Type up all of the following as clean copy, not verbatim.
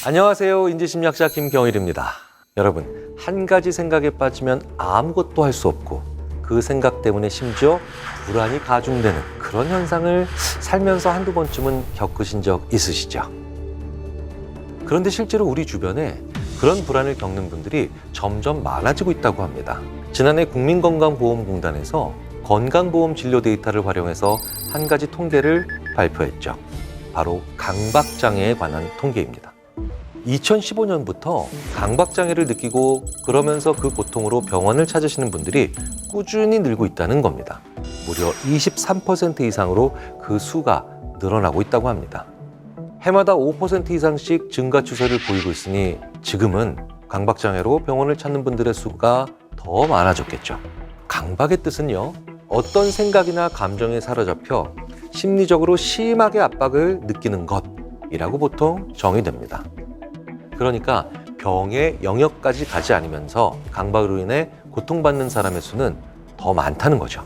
안녕하세요. 인지심리학자 김경일입니다. 여러분, 한 가지 생각에 빠지면 아무것도 할 수 없고 그 생각 때문에 심지어 불안이 가중되는 그런 현상을 살면서 한두 번쯤은 겪으신 적 있으시죠? 그런데 실제로 우리 주변에 그런 불안을 겪는 분들이 점점 많아지고 있다고 합니다. 지난해 국민건강보험공단에서 건강보험 진료 데이터를 활용해서 한 가지 통계를 발표했죠. 바로 강박장애에 관한 통계입니다. 2015년부터 강박장애를 느끼고 그러면서 그 고통으로 병원을 찾으시는 분들이 꾸준히 늘고 있다는 겁니다. 무려 23% 이상으로 그 수가 늘어나고 있다고 합니다. 해마다 5% 이상씩 증가 추세를 보이고 있으니 지금은 강박장애로 병원을 찾는 분들의 수가 더 많아졌겠죠. 강박의 뜻은요, 어떤 생각이나 감정에 사로잡혀 심리적으로 심하게 압박을 느끼는 것이라고 보통 정의됩니다. 그러니까 병의 영역까지 가지 않으면서 강박으로 인해 고통받는 사람의 수는 더 많다는 거죠.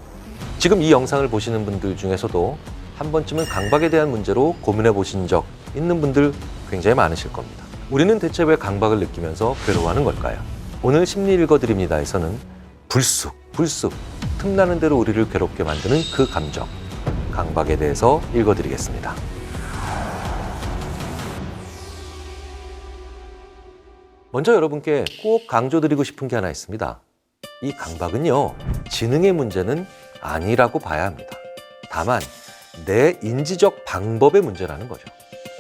지금 이 영상을 보시는 분들 중에서도 한 번쯤은 강박에 대한 문제로 고민해 보신 적 있는 분들 굉장히 많으실 겁니다. 우리는 대체 왜 강박을 느끼면서 괴로워하는 걸까요? 오늘 심리 읽어드립니다에서는 불쑥 틈나는 대로 우리를 괴롭게 만드는 그 감정, 강박에 대해서 읽어드리겠습니다. 먼저 여러분께 꼭 강조드리고 싶은 게 하나 있습니다. 이 강박은요, 지능의 문제는 아니라고 봐야 합니다. 다만 내 인지적 방법의 문제라는 거죠.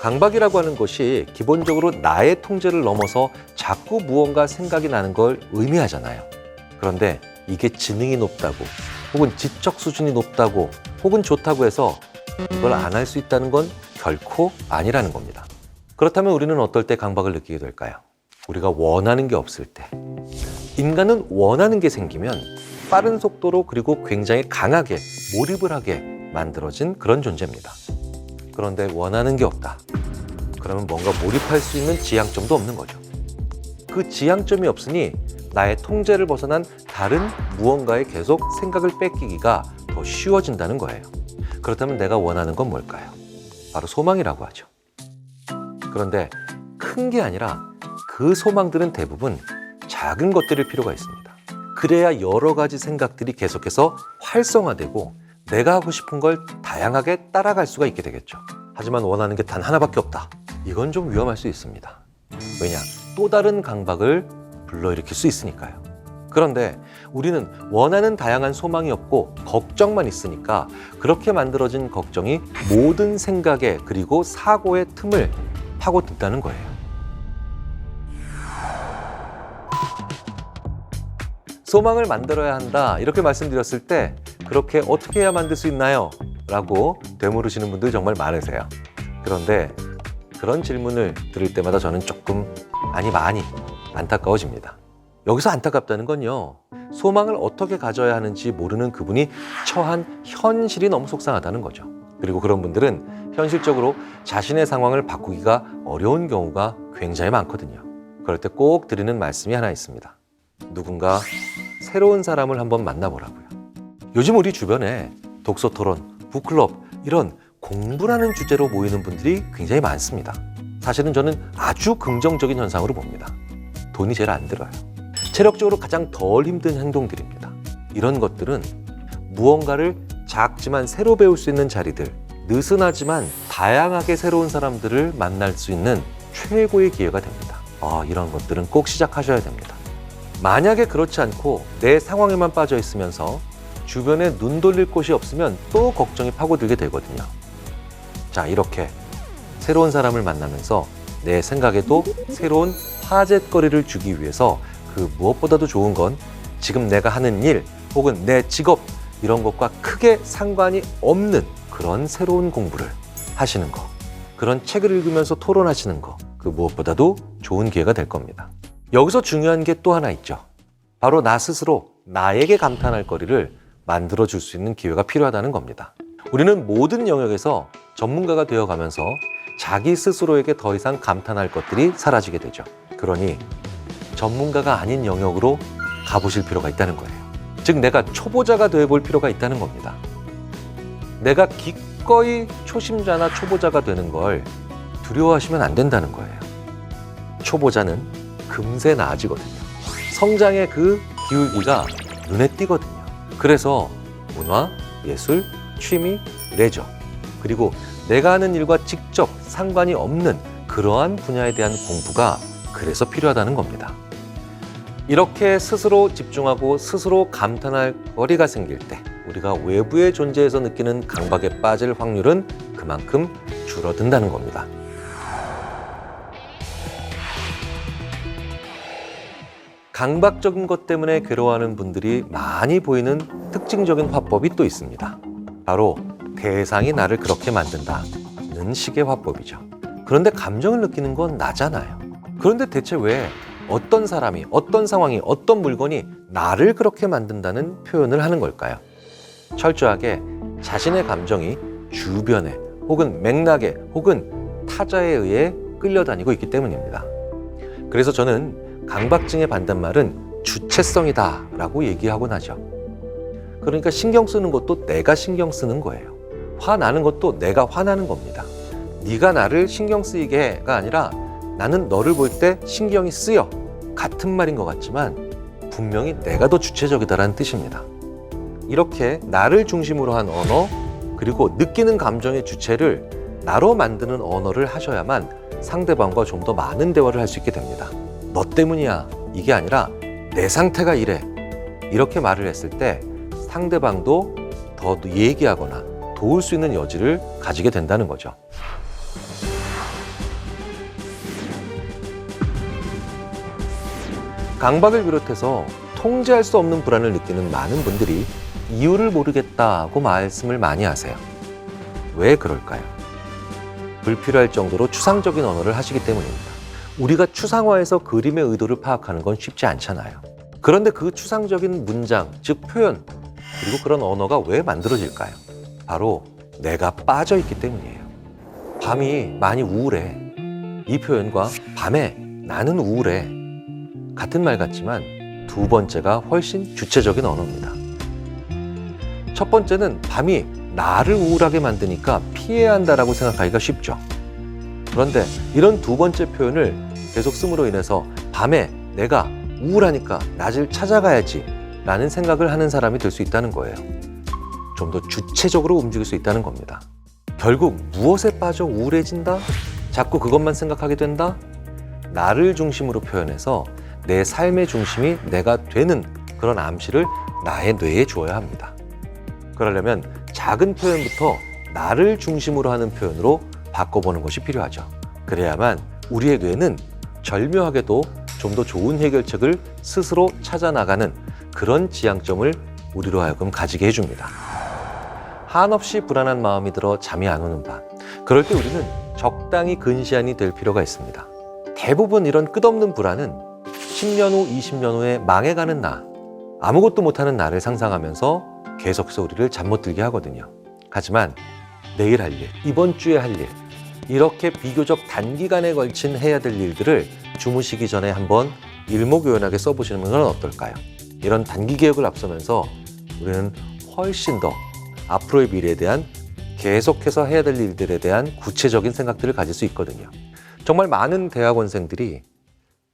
강박이라고 하는 것이 기본적으로 나의 통제를 넘어서 자꾸 무언가 생각이 나는 걸 의미하잖아요. 그런데 이게 지능이 높다고 혹은 지적 수준이 높다고 혹은 좋다고 해서 이걸 안 할 수 있다는 건 결코 아니라는 겁니다. 그렇다면 우리는 어떨 때 강박을 느끼게 될까요? 우리가 원하는 게 없을 때. 인간은 원하는 게 생기면 빠른 속도로 그리고 굉장히 강하게 몰입을 하게 만들어진 그런 존재입니다. 그런데 원하는 게 없다. 그러면 뭔가 몰입할 수 있는 지향점도 없는 거죠. 그 지향점이 없으니 나의 통제를 벗어난 다른 무언가에 계속 생각을 뺏기기가 더 쉬워진다는 거예요. 그렇다면 내가 원하는 건 뭘까요? 바로 소망이라고 하죠. 그런데 큰 게 아니라 그 소망들은 대부분 작은 것들일 필요가 있습니다. 그래야 여러 가지 생각들이 계속해서 활성화되고 내가 하고 싶은 걸 다양하게 따라갈 수가 있게 되겠죠. 하지만 원하는 게 단 하나밖에 없다. 이건 좀 위험할 수 있습니다. 왜냐? 또 다른 강박을 불러일으킬 수 있으니까요. 그런데 우리는 원하는 다양한 소망이 없고 걱정만 있으니까 그렇게 만들어진 걱정이 모든 생각에 그리고 사고의 틈을 파고든다는 거예요. 소망을 만들어야 한다 이렇게 말씀드렸을 때 그렇게 어떻게 해야 만들 수 있나요? 라고 되물으시는 분들 정말 많으세요. 그런데 그런 질문을 들을 때마다 저는 많이 안타까워집니다. 여기서 안타깝다는 건요, 소망을 어떻게 가져야 하는지 모르는 그분이 처한 현실이 너무 속상하다는 거죠. 그리고 그런 분들은 현실적으로 자신의 상황을 바꾸기가 어려운 경우가 굉장히 많거든요. 그럴 때 꼭 드리는 말씀이 하나 있습니다. 누군가 새로운 사람을 한번 만나보라고요. 요즘 우리 주변에 독서 토론, 북클럽 이런 공부라는 주제로 모이는 분들이 굉장히 많습니다. 사실은 저는 아주 긍정적인 현상으로 봅니다. 돈이 제일 안 들어요. 체력적으로 가장 덜 힘든 행동들입니다. 이런 것들은 무언가를 작지만 새로 배울 수 있는 자리들, 느슨하지만 다양하게 새로운 사람들을 만날 수 있는 최고의 기회가 됩니다. 이런 것들은 꼭 시작하셔야 됩니다. 만약에 그렇지 않고 내 상황에만 빠져 있으면서 주변에 눈 돌릴 곳이 없으면 또 걱정이 파고들게 되거든요. 자, 이렇게 새로운 사람을 만나면서 내 생각에도 새로운 화제거리를 주기 위해서 그 무엇보다도 좋은 건 지금 내가 하는 일 혹은 내 직업 이런 것과 크게 상관이 없는 그런 새로운 공부를 하시는 거, 그런 책을 읽으면서 토론하시는 거, 그 무엇보다도 좋은 기회가 될 겁니다. 여기서 중요한 게 또 하나 있죠. 바로 나 스스로 나에게 감탄할 거리를 만들어줄 수 있는 기회가 필요하다는 겁니다. 우리는 모든 영역에서 전문가가 되어가면서 자기 스스로에게 더 이상 감탄할 것들이 사라지게 되죠. 그러니 전문가가 아닌 영역으로 가보실 필요가 있다는 거예요. 즉 내가 초보자가 되어볼 필요가 있다는 겁니다. 내가 기꺼이 초심자나 초보자가 되는 걸 두려워하시면 안 된다는 거예요. 초보자는 금세 나아지거든요. 성장의 그 기울기가 눈에 띄거든요. 그래서 문화, 예술, 취미, 레저, 그리고 내가 하는 일과 직접 상관이 없는 그러한 분야에 대한 공부가 그래서 필요하다는 겁니다. 이렇게 스스로 집중하고 스스로 감탄할 거리가 생길 때 우리가 외부의 존재에서 느끼는 강박에 빠질 확률은 그만큼 줄어든다는 겁니다. 강박적인 것 때문에 괴로워하는 분들이 많이 보이는 특징적인 화법이 또 있습니다. 바로 대상이 나를 그렇게 만든다는 식의 화법이죠. 그런데 감정을 느끼는 건 나잖아요. 그런데 대체 왜 어떤 사람이, 어떤 상황이, 어떤 물건이 나를 그렇게 만든다는 표현을 하는 걸까요? 철저하게 자신의 감정이 주변에 혹은 맥락에 혹은 타자에 의해 끌려다니고 있기 때문입니다. 그래서 저는 강박증의 반대말은 주체성이다 라고 얘기하곤 하죠. 그러니까 신경 쓰는 것도 내가 신경 쓰는 거예요. 화나는 것도 내가 화나는 겁니다. 네가 나를 신경 쓰이게 해가 아니라 나는 너를 볼 때 신경이 쓰여. 같은 말인 것 같지만 분명히 내가 더 주체적이다라는 뜻입니다. 이렇게 나를 중심으로 한 언어, 그리고 느끼는 감정의 주체를 나로 만드는 언어를 하셔야만 상대방과 좀 더 많은 대화를 할 수 있게 됩니다. 너 때문이야. 이게 아니라 내 상태가 이래. 이렇게 말을 했을 때 상대방도 더 얘기하거나 도울 수 있는 여지를 가지게 된다는 거죠. 강박을 비롯해서 통제할 수 없는 불안을 느끼는 많은 분들이 이유를 모르겠다고 말씀을 많이 하세요. 왜 그럴까요? 불필요할 정도로 추상적인 언어를 하시기 때문입니다. 우리가 추상화해서 그림의 의도를 파악하는 건 쉽지 않잖아요. 그런데 그 추상적인 문장, 즉 표현, 그리고 그런 언어가 왜 만들어질까요? 바로 내가 빠져있기 때문이에요. 밤이 많이 우울해. 이 표현과 밤에 나는 우울해. 같은 말 같지만 두 번째가 훨씬 주체적인 언어입니다. 첫 번째는 밤이 나를 우울하게 만드니까 피해야 한다라고 생각하기가 쉽죠. 그런데 이런 두 번째 표현을 계속 씀으로 인해서 밤에 내가 우울하니까 낮을 찾아가야지 라는 생각을 하는 사람이 될 수 있다는 거예요. 좀 더 주체적으로 움직일 수 있다는 겁니다. 결국 무엇에 빠져 우울해진다? 자꾸 그것만 생각하게 된다? 나를 중심으로 표현해서 내 삶의 중심이 내가 되는 그런 암시를 나의 뇌에 주어야 합니다. 그러려면 작은 표현부터 나를 중심으로 하는 표현으로 바꿔보는 것이 필요하죠. 그래야만 우리의 뇌는 절묘하게도 좀 더 좋은 해결책을 스스로 찾아나가는 그런 지향점을 우리로 하여금 가지게 해줍니다. 한없이 불안한 마음이 들어 잠이 안 오는 밤. 그럴 때 우리는 적당히 근시안이 될 필요가 있습니다. 대부분 이런 끝없는 불안은 10년 후, 20년 후에 망해가는 나, 아무것도 못하는 나를 상상하면서 계속해서 우리를 잠 못 들게 하거든요. 하지만 내일 할 일, 이번 주에 할 일, 이렇게 비교적 단기간에 걸친 해야 될 일들을 주무시기 전에 한번 일목요연하게 써보시는 건 어떨까요? 이런 단기 계획을 앞서면서 우리는 훨씬 더 앞으로의 미래에 대한 계속해서 해야 될 일들에 대한 구체적인 생각들을 가질 수 있거든요. 정말 많은 대학원생들이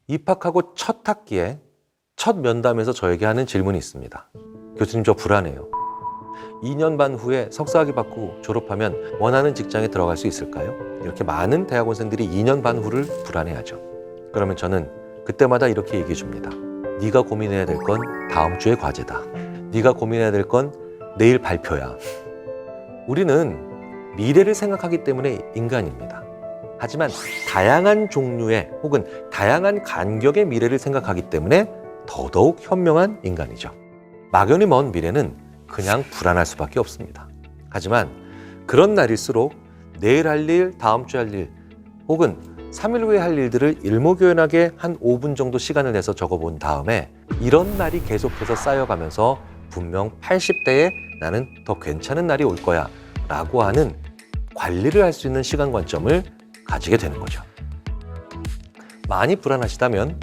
입학하고 첫 학기에 첫 면담에서 저에게 하는 질문이 있습니다. 교수님, 저 불안해요. 2년 반 후에 석사학위 받고 졸업하면 원하는 직장에 들어갈 수 있을까요? 이렇게 많은 대학원생들이 2년 반 후를 불안해하죠. 그러면 저는 그때마다 이렇게 얘기해 줍니다. 네가 고민해야 될 건 다음 주의 과제다. 네가 고민해야 될 건 내일 발표야. 우리는 미래를 생각하기 때문에 인간입니다. 하지만 다양한 종류의 혹은 다양한 간격의 미래를 생각하기 때문에 더더욱 현명한 인간이죠. 막연히 먼 미래는 그냥 불안할 수밖에 없습니다. 하지만 그런 날일수록 내일 할 일, 다음 주에 할 일, 혹은 3일 후에 할 일들을 일목요연하게 한 5분 정도 시간을 내서 적어본 다음에 이런 날이 계속해서 쌓여가면서 분명 80대에 나는 더 괜찮은 날이 올 거야 라고 하는 관리를 할 수 있는 시간 관점을 가지게 되는 거죠. 많이 불안하시다면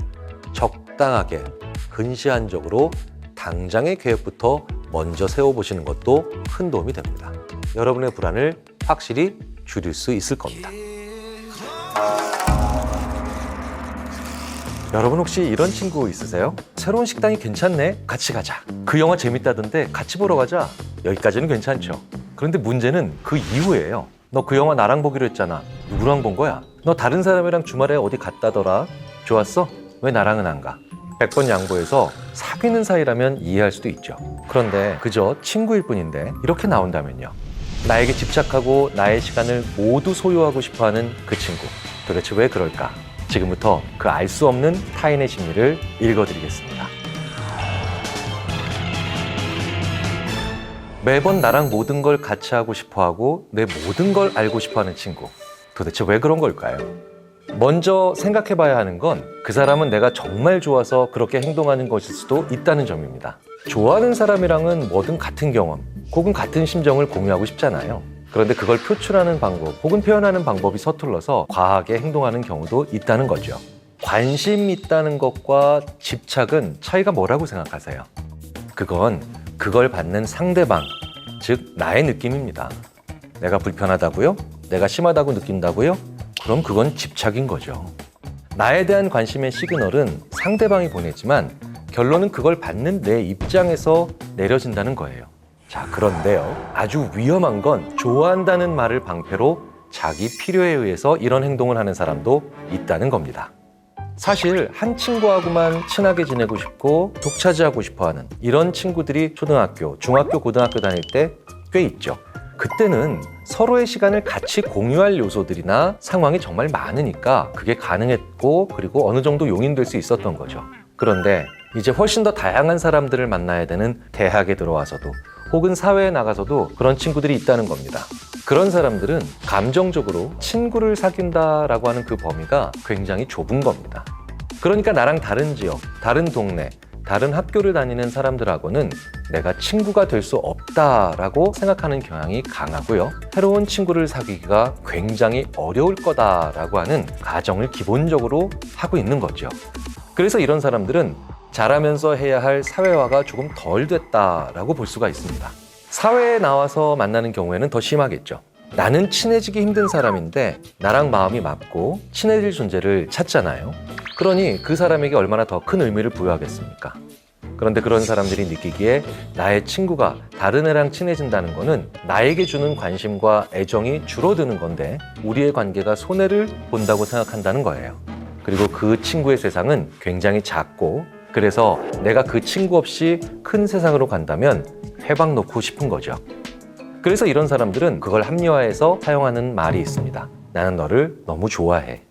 적당하게 근시안적으로 당장의 계획부터 먼저 세워보시는 것도 큰 도움이 됩니다. 여러분의 불안을 확실히 줄일 수 있을 겁니다. 여러분 혹시 이런 친구 있으세요? 새로운 식당이 괜찮네? 같이 가자. 그 영화 재밌다던데 같이 보러 가자. 여기까지는 괜찮죠. 그런데 문제는 그 이후예요. 너 그 영화 나랑 보기로 했잖아. 누구랑 본 거야? 너 다른 사람이랑 주말에 어디 갔다더라? 좋았어? 왜 나랑은 안 가? 100번 양보해서 사귀는 사이라면 이해할 수도 있죠. 그런데 그저 친구일 뿐인데 이렇게 나온다면요. 나에게 집착하고 나의 시간을 모두 소유하고 싶어하는 그 친구. 도대체 왜 그럴까? 지금부터 그 알 수 없는 타인의 심리를 읽어드리겠습니다. 매번 나랑 모든 걸 같이 하고 싶어하고 내 모든 걸 알고 싶어하는 친구. 도대체 왜 그런 걸까요? 먼저 생각해봐야 하는 건 그 사람은 내가 정말 좋아서 그렇게 행동하는 것일 수도 있다는 점입니다. 좋아하는 사람이랑은 뭐든 같은 경험 혹은 같은 심정을 공유하고 싶잖아요. 그런데 그걸 표출하는 방법 혹은 표현하는 방법이 서툴러서 과하게 행동하는 경우도 있다는 거죠. 관심 있다는 것과 집착은 차이가 뭐라고 생각하세요? 그건 그걸 받는 상대방, 즉 나의 느낌입니다. 내가 불편하다고요? 내가 심하다고 느낀다고요? 그럼 그건 집착인 거죠. 나에 대한 관심의 시그널은 상대방이 보내지만 결론은 그걸 받는 내 입장에서 내려진다는 거예요. 자, 그런데요. 아주 위험한 건 좋아한다는 말을 방패로 자기 필요에 의해서 이런 행동을 하는 사람도 있다는 겁니다. 사실 한 친구하고만 친하게 지내고 싶고 독차지하고 싶어하는 이런 친구들이 초등학교, 중학교, 고등학교 다닐 때 꽤 있죠. 그때는 서로의 시간을 같이 공유할 요소들이나 상황이 정말 많으니까 그게 가능했고 그리고 어느 정도 용인될 수 있었던 거죠. 그런데 이제 훨씬 더 다양한 사람들을 만나야 되는 대학에 들어와서도 혹은 사회에 나가서도 그런 친구들이 있다는 겁니다. 그런 사람들은 감정적으로 친구를 사귄다라고 하는 그 범위가 굉장히 좁은 겁니다. 그러니까 나랑 다른 지역, 다른 동네, 다른 학교를 다니는 사람들하고는 내가 친구가 될 수 없다라고 생각하는 경향이 강하고요. 새로운 친구를 사귀기가 굉장히 어려울 거다라고 하는 가정을 기본적으로 하고 있는 거죠. 그래서 이런 사람들은 자라면서 해야 할 사회화가 조금 덜 됐다라고 볼 수가 있습니다. 사회에 나와서 만나는 경우에는 더 심하겠죠. 나는 친해지기 힘든 사람인데 나랑 마음이 맞고 친해질 존재를 찾잖아요. 그러니 그 사람에게 얼마나 더 큰 의미를 부여하겠습니까? 그런데 그런 사람들이 느끼기에 나의 친구가 다른 애랑 친해진다는 거는 나에게 주는 관심과 애정이 줄어드는 건데 우리의 관계가 손해를 본다고 생각한다는 거예요. 그리고 그 친구의 세상은 굉장히 작고 그래서 내가 그 친구 없이 큰 세상으로 간다면 회방 놓고 싶은 거죠. 그래서 이런 사람들은 그걸 합리화해서 사용하는 말이 있습니다. 나는 너를 너무 좋아해.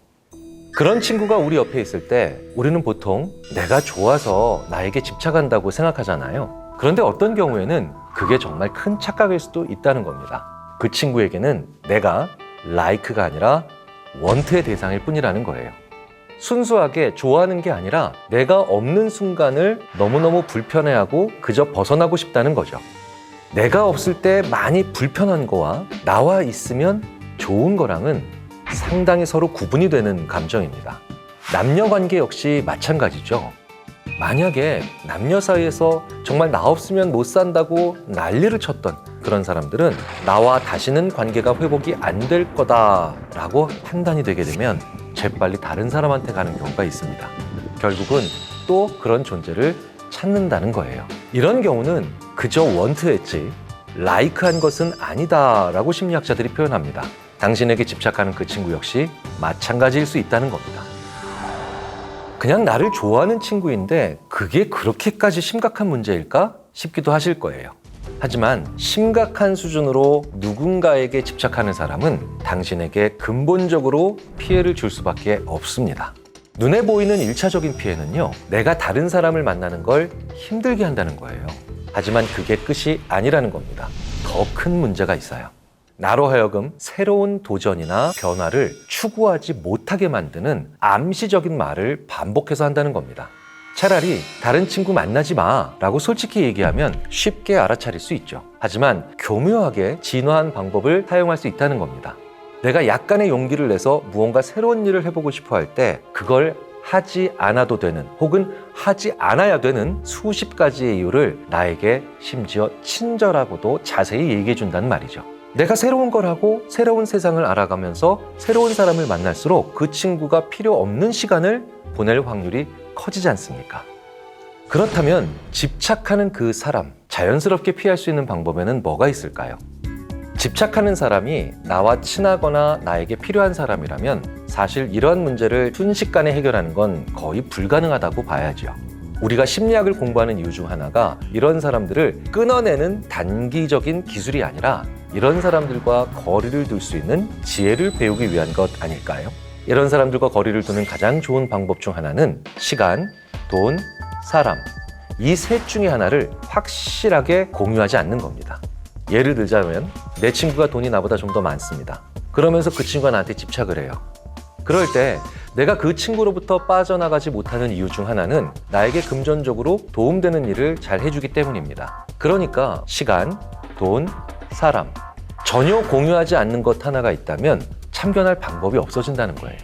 그런 친구가 우리 옆에 있을 때 우리는 보통 내가 좋아서 나에게 집착한다고 생각하잖아요. 그런데 어떤 경우에는 그게 정말 큰 착각일 수도 있다는 겁니다. 그 친구에게는 내가 like가 아니라 want의 대상일 뿐이라는 거예요. 순수하게 좋아하는 게 아니라 내가 없는 순간을 너무너무 불편해하고 그저 벗어나고 싶다는 거죠. 내가 없을 때 많이 불편한 거와 나와 있으면 좋은 거랑은 상당히 서로 구분이 되는 감정입니다. 남녀 관계 역시 마찬가지죠. 만약에 남녀 사이에서 정말 나 없으면 못 산다고 난리를 쳤던 그런 사람들은 나와 다시는 관계가 회복이 안 될 거다라고 판단이 되게 되면 재빨리 다른 사람한테 가는 경우가 있습니다. 결국은 또 그런 존재를 찾는다는 거예요. 이런 경우는 그저 원트했지 라이크한 것은 아니다라고 심리학자들이 표현합니다. 당신에게 집착하는 그 친구 역시 마찬가지일 수 있다는 겁니다. 그냥 나를 좋아하는 친구인데 그게 그렇게까지 심각한 문제일까 싶기도 하실 거예요. 하지만 심각한 수준으로 누군가에게 집착하는 사람은 당신에게 근본적으로 피해를 줄 수밖에 없습니다. 눈에 보이는 1차적인 피해는요, 내가 다른 사람을 만나는 걸 힘들게 한다는 거예요. 하지만 그게 끝이 아니라는 겁니다. 더 큰 문제가 있어요. 나로 하여금 새로운 도전이나 변화를 추구하지 못하게 만드는 암시적인 말을 반복해서 한다는 겁니다. 차라리 다른 친구 만나지 마 라고 솔직히 얘기하면 쉽게 알아차릴 수 있죠. 하지만 교묘하게 진화한 방법을 사용할 수 있다는 겁니다. 내가 약간의 용기를 내서 무언가 새로운 일을 해보고 싶어 할 때 그걸 하지 않아도 되는 혹은 하지 않아야 되는 수십 가지의 이유를 나에게 심지어 친절하고도 자세히 얘기해 준다는 말이죠. 내가 새로운 걸 하고 새로운 세상을 알아가면서 새로운 사람을 만날수록 그 친구가 필요 없는 시간을 보낼 확률이 커지지 않습니까? 그렇다면 집착하는 그 사람, 자연스럽게 피할 수 있는 방법에는 뭐가 있을까요? 집착하는 사람이 나와 친하거나 나에게 필요한 사람이라면 사실 이러한 문제를 순식간에 해결하는 건 거의 불가능하다고 봐야죠. 우리가 심리학을 공부하는 이유 중 하나가 이런 사람들을 끊어내는 단기적인 기술이 아니라 이런 사람들과 거리를 둘 수 있는 지혜를 배우기 위한 것 아닐까요? 이런 사람들과 거리를 두는 가장 좋은 방법 중 하나는 시간, 돈, 사람, 이 셋 중에 하나를 확실하게 공유하지 않는 겁니다. 예를 들자면 내 친구가 돈이 나보다 좀 더 많습니다. 그러면서 그 친구가 나한테 집착을 해요. 그럴 때 내가 그 친구로부터 빠져나가지 못하는 이유 중 하나는 나에게 금전적으로 도움되는 일을 잘 해주기 때문입니다. 그러니까 시간, 돈, 사람, 전혀 공유하지 않는 것 하나가 있다면 참견할 방법이 없어진다는 거예요.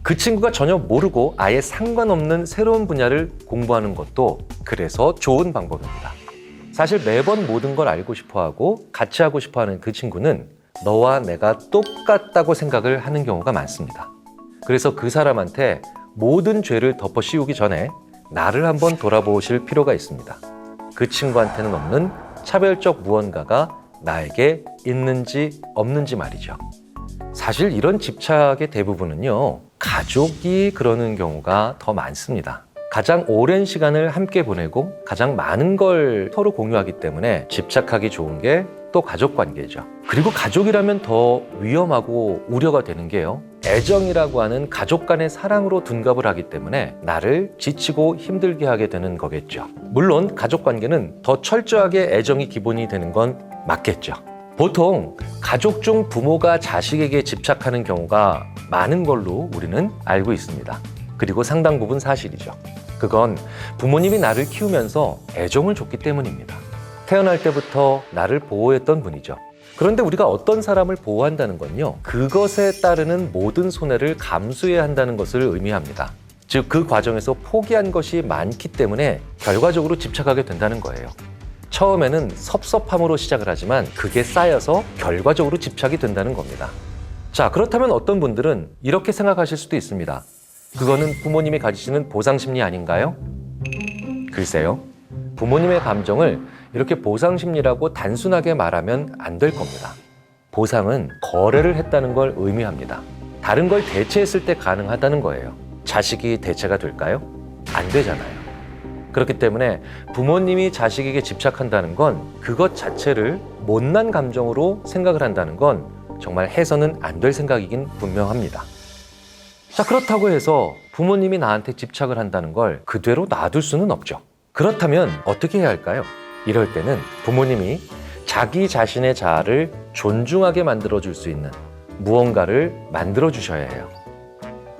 그 친구가 전혀 모르고 아예 상관없는 새로운 분야를 공부하는 것도 그래서 좋은 방법입니다. 사실 매번 모든 걸 알고 싶어하고 같이 하고 싶어하는 그 친구는 너와 내가 똑같다고 생각을 하는 경우가 많습니다. 그래서 그 사람한테 모든 죄를 덮어 씌우기 전에 나를 한번 돌아보실 필요가 있습니다. 그 친구한테는 없는 차별적 무언가가 나에게 있는지 없는지 말이죠. 사실 이런 집착의 대부분은요, 가족이 그러는 경우가 더 많습니다. 가장 오랜 시간을 함께 보내고 가장 많은 걸 서로 공유하기 때문에 집착하기 좋은 게 또 가족 관계죠. 그리고 가족이라면 더 위험하고 우려가 되는 게요, 애정이라고 하는 가족 간의 사랑으로 둔갑을 하기 때문에 나를 지치고 힘들게 하게 되는 거겠죠. 물론 가족 관계는 더 철저하게 애정이 기본이 되는 건 맞겠죠. 보통 가족 중 부모가 자식에게 집착하는 경우가 많은 걸로 우리는 알고 있습니다. 그리고 상당 부분 사실이죠. 그건 부모님이 나를 키우면서 애정을 줬기 때문입니다. 태어날 때부터 나를 보호했던 분이죠. 그런데 우리가 어떤 사람을 보호한다는 건요, 그것에 따르는 모든 손해를 감수해야 한다는 것을 의미합니다. 즉, 그 과정에서 포기한 것이 많기 때문에 결과적으로 집착하게 된다는 거예요. 처음에는 섭섭함으로 시작을 하지만 그게 쌓여서 결과적으로 집착이 된다는 겁니다. 자, 그렇다면 어떤 분들은 이렇게 생각하실 수도 있습니다. 그거는 부모님이 가지시는 보상심리 아닌가요? 글쎄요. 부모님의 감정을 이렇게 보상심리라고 단순하게 말하면 안 될 겁니다. 보상은 거래를 했다는 걸 의미합니다. 다른 걸 대체했을 때 가능하다는 거예요. 자식이 대체가 될까요? 안 되잖아요. 그렇기 때문에 부모님이 자식에게 집착한다는 건 그것 자체를 못난 감정으로 생각을 한다는 건 정말 해서는 안 될 생각이긴 분명합니다. 자, 그렇다고 해서 부모님이 나한테 집착을 한다는 걸 그대로 놔둘 수는 없죠. 그렇다면 어떻게 해야 할까요? 이럴 때는 부모님이 자기 자신의 자아를 존중하게 만들어줄 수 있는 무언가를 만들어주셔야 해요.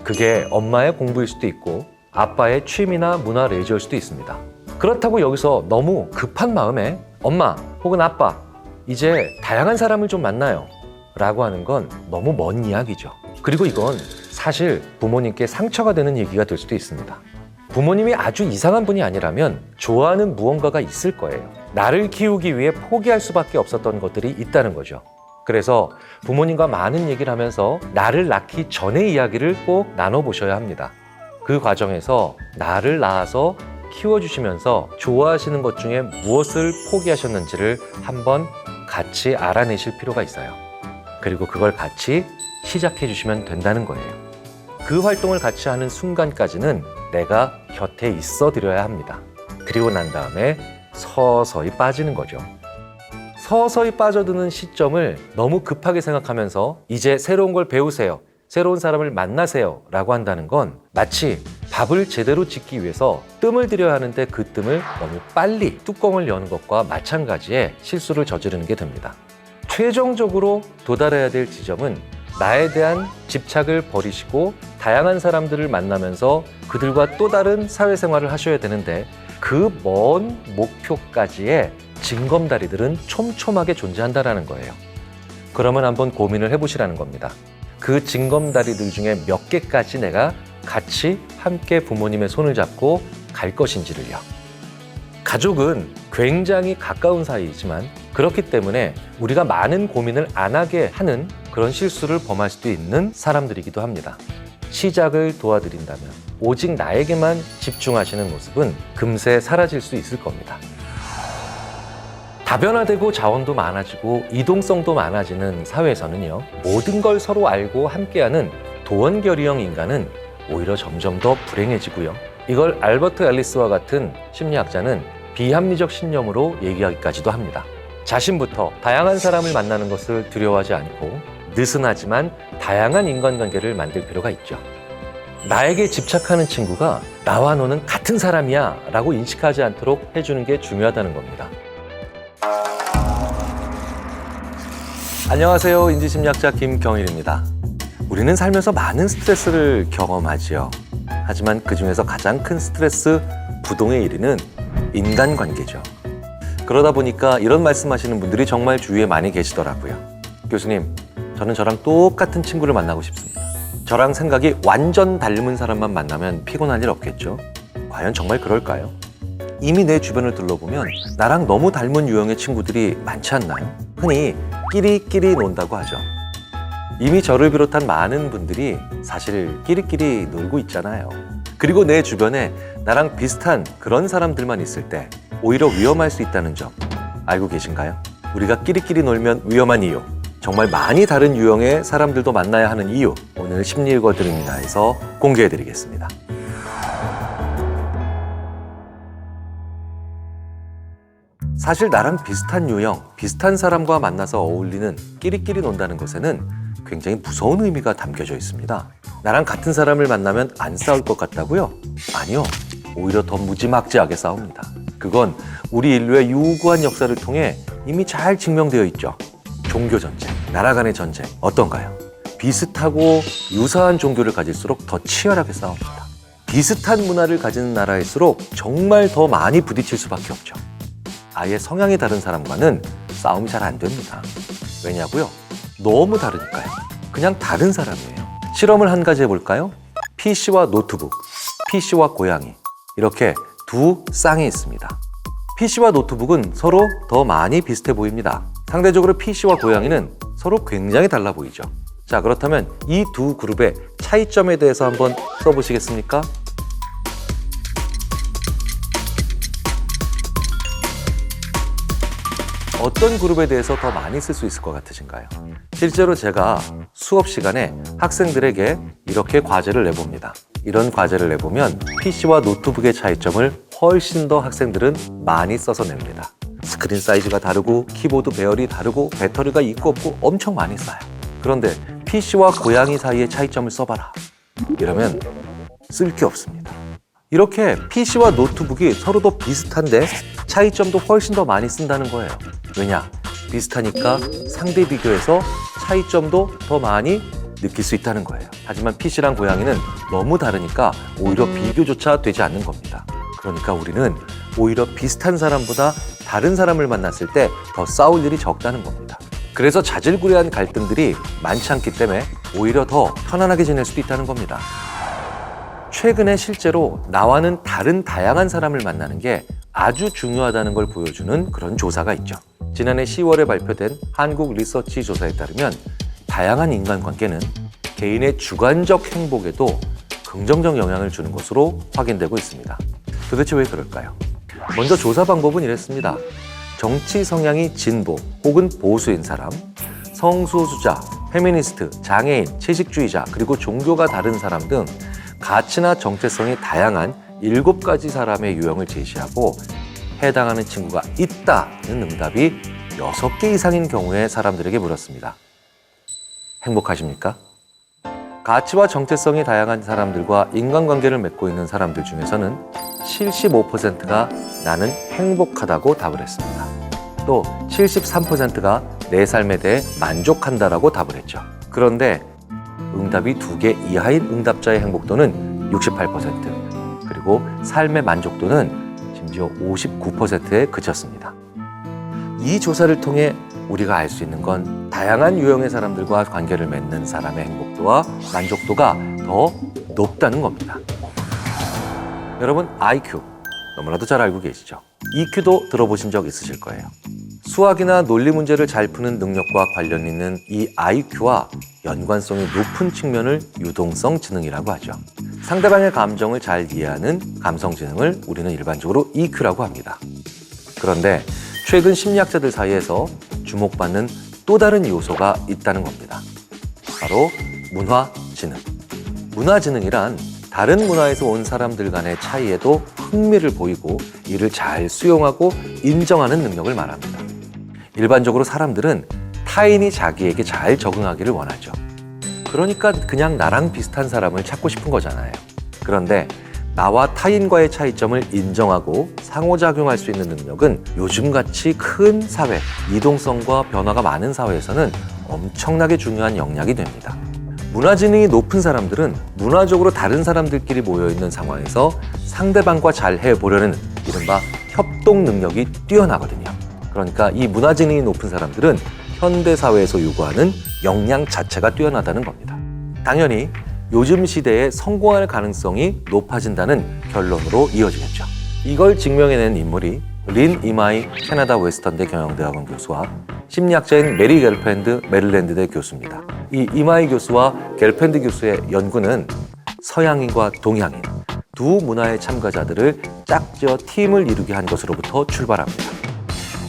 그게 엄마의 공부일 수도 있고 아빠의 취미나 문화 레저일 수도 있습니다. 그렇다고 여기서 너무 급한 마음에 엄마 혹은 아빠, 이제 다양한 사람을 좀 만나요 라고 하는 건 너무 먼 이야기죠. 그리고 이건 사실 부모님께 상처가 되는 얘기가 될 수도 있습니다. 부모님이 아주 이상한 분이 아니라면 좋아하는 무언가가 있을 거예요. 나를 키우기 위해 포기할 수밖에 없었던 것들이 있다는 거죠. 그래서 부모님과 많은 얘기를 하면서 나를 낳기 전의 이야기를 꼭 나눠보셔야 합니다. 그 과정에서 나를 낳아서 키워주시면서 좋아하시는 것 중에 무엇을 포기하셨는지를 한번 같이 알아내실 필요가 있어요. 그리고 그걸 같이 시작해 주시면 된다는 거예요. 그 활동을 같이 하는 순간까지는 내가 곁에 있어 드려야 합니다. 그리고 난 다음에 서서히 빠지는 거죠. 서서히 빠져드는 시점을 너무 급하게 생각하면서 이제 새로운 걸 배우세요, 새로운 사람을 만나세요 라고 한다는 건 마치 밥을 제대로 짓기 위해서 뜸을 들여야 하는데 그 뜸을 너무 빨리 뚜껑을 여는 것과 마찬가지의 실수를 저지르는 게 됩니다. 최종적으로 도달해야 될 지점은 나에 대한 집착을 버리시고 다양한 사람들을 만나면서 그들과 또 다른 사회생활을 하셔야 되는데 그 먼 목표까지의 징검다리들은 촘촘하게 존재한다는 거예요. 그러면 한번 고민을 해보시라는 겁니다. 그 징검다리들 중에 몇 개까지 내가 같이 함께 부모님의 손을 잡고 갈 것인지를요. 가족은 굉장히 가까운 사이이지만 그렇기 때문에 우리가 많은 고민을 안 하게 하는 그런 실수를 범할 수도 있는 사람들이기도 합니다. 시작을 도와드린다면 오직 나에게만 집중하시는 모습은 금세 사라질 수 있을 겁니다. 다변화되고 자원도 많아지고 이동성도 많아지는 사회에서는요, 모든 걸 서로 알고 함께하는 도원결의형 인간은 오히려 점점 더 불행해지고요. 이걸 알버트 앨리스와 같은 심리학자는 비합리적 신념으로 얘기하기까지도 합니다. 자신부터 다양한 사람을 만나는 것을 두려워하지 않고 느슨하지만 다양한 인간관계를 만들 필요가 있죠. 나에게 집착하는 친구가 나와 너는 같은 사람이야 라고 인식하지 않도록 해주는 게 중요하다는 겁니다. 안녕하세요. 인지심리학자 김경일입니다. 우리는 살면서 많은 스트레스를 경험하지요. 하지만 그 중에서 가장 큰 스트레스 부동의 1위는 인간관계죠. 그러다 보니까 이런 말씀하시는 분들이 정말 주위에 많이 계시더라고요. 교수님, 저는 저랑 똑같은 친구를 만나고 싶습니다. 저랑 생각이 완전 닮은 사람만 만나면 피곤한 일 없겠죠? 과연 정말 그럴까요? 이미 내 주변을 둘러보면 나랑 너무 닮은 유형의 친구들이 많지 않나요? 흔히 끼리끼리 논다고 하죠. 이미 저를 비롯한 많은 분들이 사실 끼리끼리 놀고 있잖아요. 그리고 내 주변에 나랑 비슷한 그런 사람들만 있을 때 오히려 위험할 수 있다는 점 알고 계신가요? 우리가 끼리끼리 놀면 위험한 이유, 정말 많이 다른 유형의 사람들도 만나야 하는 이유, 오늘 심리 읽어드립니다에서 공개해드리겠습니다. 사실 나랑 비슷한 유형, 비슷한 사람과 만나서 어울리는 끼리끼리 논다는 것에는 굉장히 무서운 의미가 담겨져 있습니다. 나랑 같은 사람을 만나면 안 싸울 것 같다고요? 아니요. 오히려 더 무지막지하게 싸웁니다. 그건 우리 인류의 유구한 역사를 통해 이미 잘 증명되어 있죠. 종교 전쟁, 나라 간의 전쟁 어떤가요? 비슷하고 유사한 종교를 가질수록 더 치열하게 싸웁니다. 비슷한 문화를 가진 나라일수록 정말 더 많이 부딪힐 수밖에 없죠. 아예 성향이 다른 사람과는 싸움이 잘 안 됩니다. 왜냐고요? 너무 다르니까요. 그냥 다른 사람이에요. 실험을 한 가지 해볼까요? PC와 노트북, PC와 고양이, 이렇게 두 쌍이 있습니다. PC와 노트북은 서로 더 많이 비슷해 보입니다. 상대적으로 PC와 고양이는 서로 굉장히 달라 보이죠. 자, 그렇다면 이 두 그룹의 차이점에 대해서 한번 써보시겠습니까? 어떤 그룹에 대해서 더 많이 쓸 수 있을 것 같으신가요? 실제로 제가 수업 시간에 학생들에게 이렇게 과제를 내봅니다. 이런 과제를 내보면 PC와 노트북의 차이점을 훨씬 더 학생들은 많이 써서 냅니다. 스크린 사이즈가 다르고 키보드 배열이 다르고 배터리가 있고 없고 엄청 많이 써요. 그런데 PC와 고양이 사이의 차이점을 써봐라. 이러면 쓸 게 없습니다. 이렇게 PC와 노트북이 서로도 비슷한데 차이점도 훨씬 더 많이 쓴다는 거예요. 왜냐? 비슷하니까 상대 비교해서 차이점도 더 많이 느낄 수 있다는 거예요. 하지만 PC랑 고양이는 너무 다르니까 오히려 비교조차 되지 않는 겁니다. 그러니까 우리는 오히려 비슷한 사람보다 다른 사람을 만났을 때 더 싸울 일이 적다는 겁니다. 그래서 자질구레한 갈등들이 많지 않기 때문에 오히려 더 편안하게 지낼 수도 있다는 겁니다. 최근에 실제로 나와는 다른 다양한 사람을 만나는 게 아주 중요하다는 걸 보여주는 그런 조사가 있죠. 지난해 10월에 발표된 한국 리서치 조사에 따르면 다양한 인간관계는 개인의 주관적 행복에도 긍정적 영향을 주는 것으로 확인되고 있습니다. 도대체 왜 그럴까요? 먼저 조사 방법은 이랬습니다. 정치 성향이 진보 혹은 보수인 사람, 성소수자, 페미니스트, 장애인, 채식주의자, 그리고 종교가 다른 사람 등 가치나 정체성이 다양한 7가지 사람의 유형을 제시하고 해당하는 친구가 있다는 응답이 6개 이상인 경우에 사람들에게 물었습니다. 행복하십니까? 가치와 정체성이 다양한 사람들과 인간관계를 맺고 있는 사람들 중에서는 75%가 나는 행복하다고 답을 했습니다. 또 73%가 내 삶에 대해 만족한다라고 답을 했죠. 그런데 응답이 2개 이하인 응답자의 행복도는 68%, 그리고 삶의 만족도는 심지어 59%에 그쳤습니다. 이 조사를 통해 우리가 알 수 있는 건 다양한 유형의 사람들과 관계를 맺는 사람의 행복도와 만족도가 더 높다는 겁니다. 여러분, IQ 너무나도 잘 알고 계시죠? EQ도 들어보신 적 있으실 거예요. 수학이나 논리 문제를 잘 푸는 능력과 관련 있는 이 IQ와 연관성이 높은 측면을 유동성 지능이라고 하죠. 상대방의 감정을 잘 이해하는 감성 지능을 우리는 일반적으로 EQ라고 합니다. 그런데 최근 심리학자들 사이에서 주목받는 또 다른 요소가 있다는 겁니다. 바로 문화 지능. 문화 지능이란 다른 문화에서 온 사람들 간의 차이에도 흥미를 보이고 이를 잘 수용하고 인정하는 능력을 말합니다. 일반적으로 사람들은 타인이 자기에게 잘 적응하기를 원하죠. 그러니까 그냥 나랑 비슷한 사람을 찾고 싶은 거잖아요. 그런데 나와 타인과의 차이점을 인정하고 상호작용할 수 있는 능력은 요즘같이 큰 사회, 이동성과 변화가 많은 사회에서는 엄청나게 중요한 역량이 됩니다. 문화지능이 높은 사람들은 문화적으로 다른 사람들끼리 모여있는 상황에서 상대방과 잘 해보려는 이른바 협동 능력이 뛰어나거든요. 그러니까 이 문화지능이 높은 사람들은 현대사회에서 요구하는 역량 자체가 뛰어나다는 겁니다. 당연히 요즘 시대에 성공할 가능성이 높아진다는 결론으로 이어지겠죠. 이걸 증명해낸 인물이 린 이마이 캐나다 웨스턴대 경영대학원 교수와 심리학자인 메리 겔펜드 메릴랜드대 교수입니다. 이 이마이 교수와 겔펜드 교수의 연구는 서양인과 동양인 두 문화의 참가자들을 짝지어 팀을 이루게 한 것으로부터 출발합니다.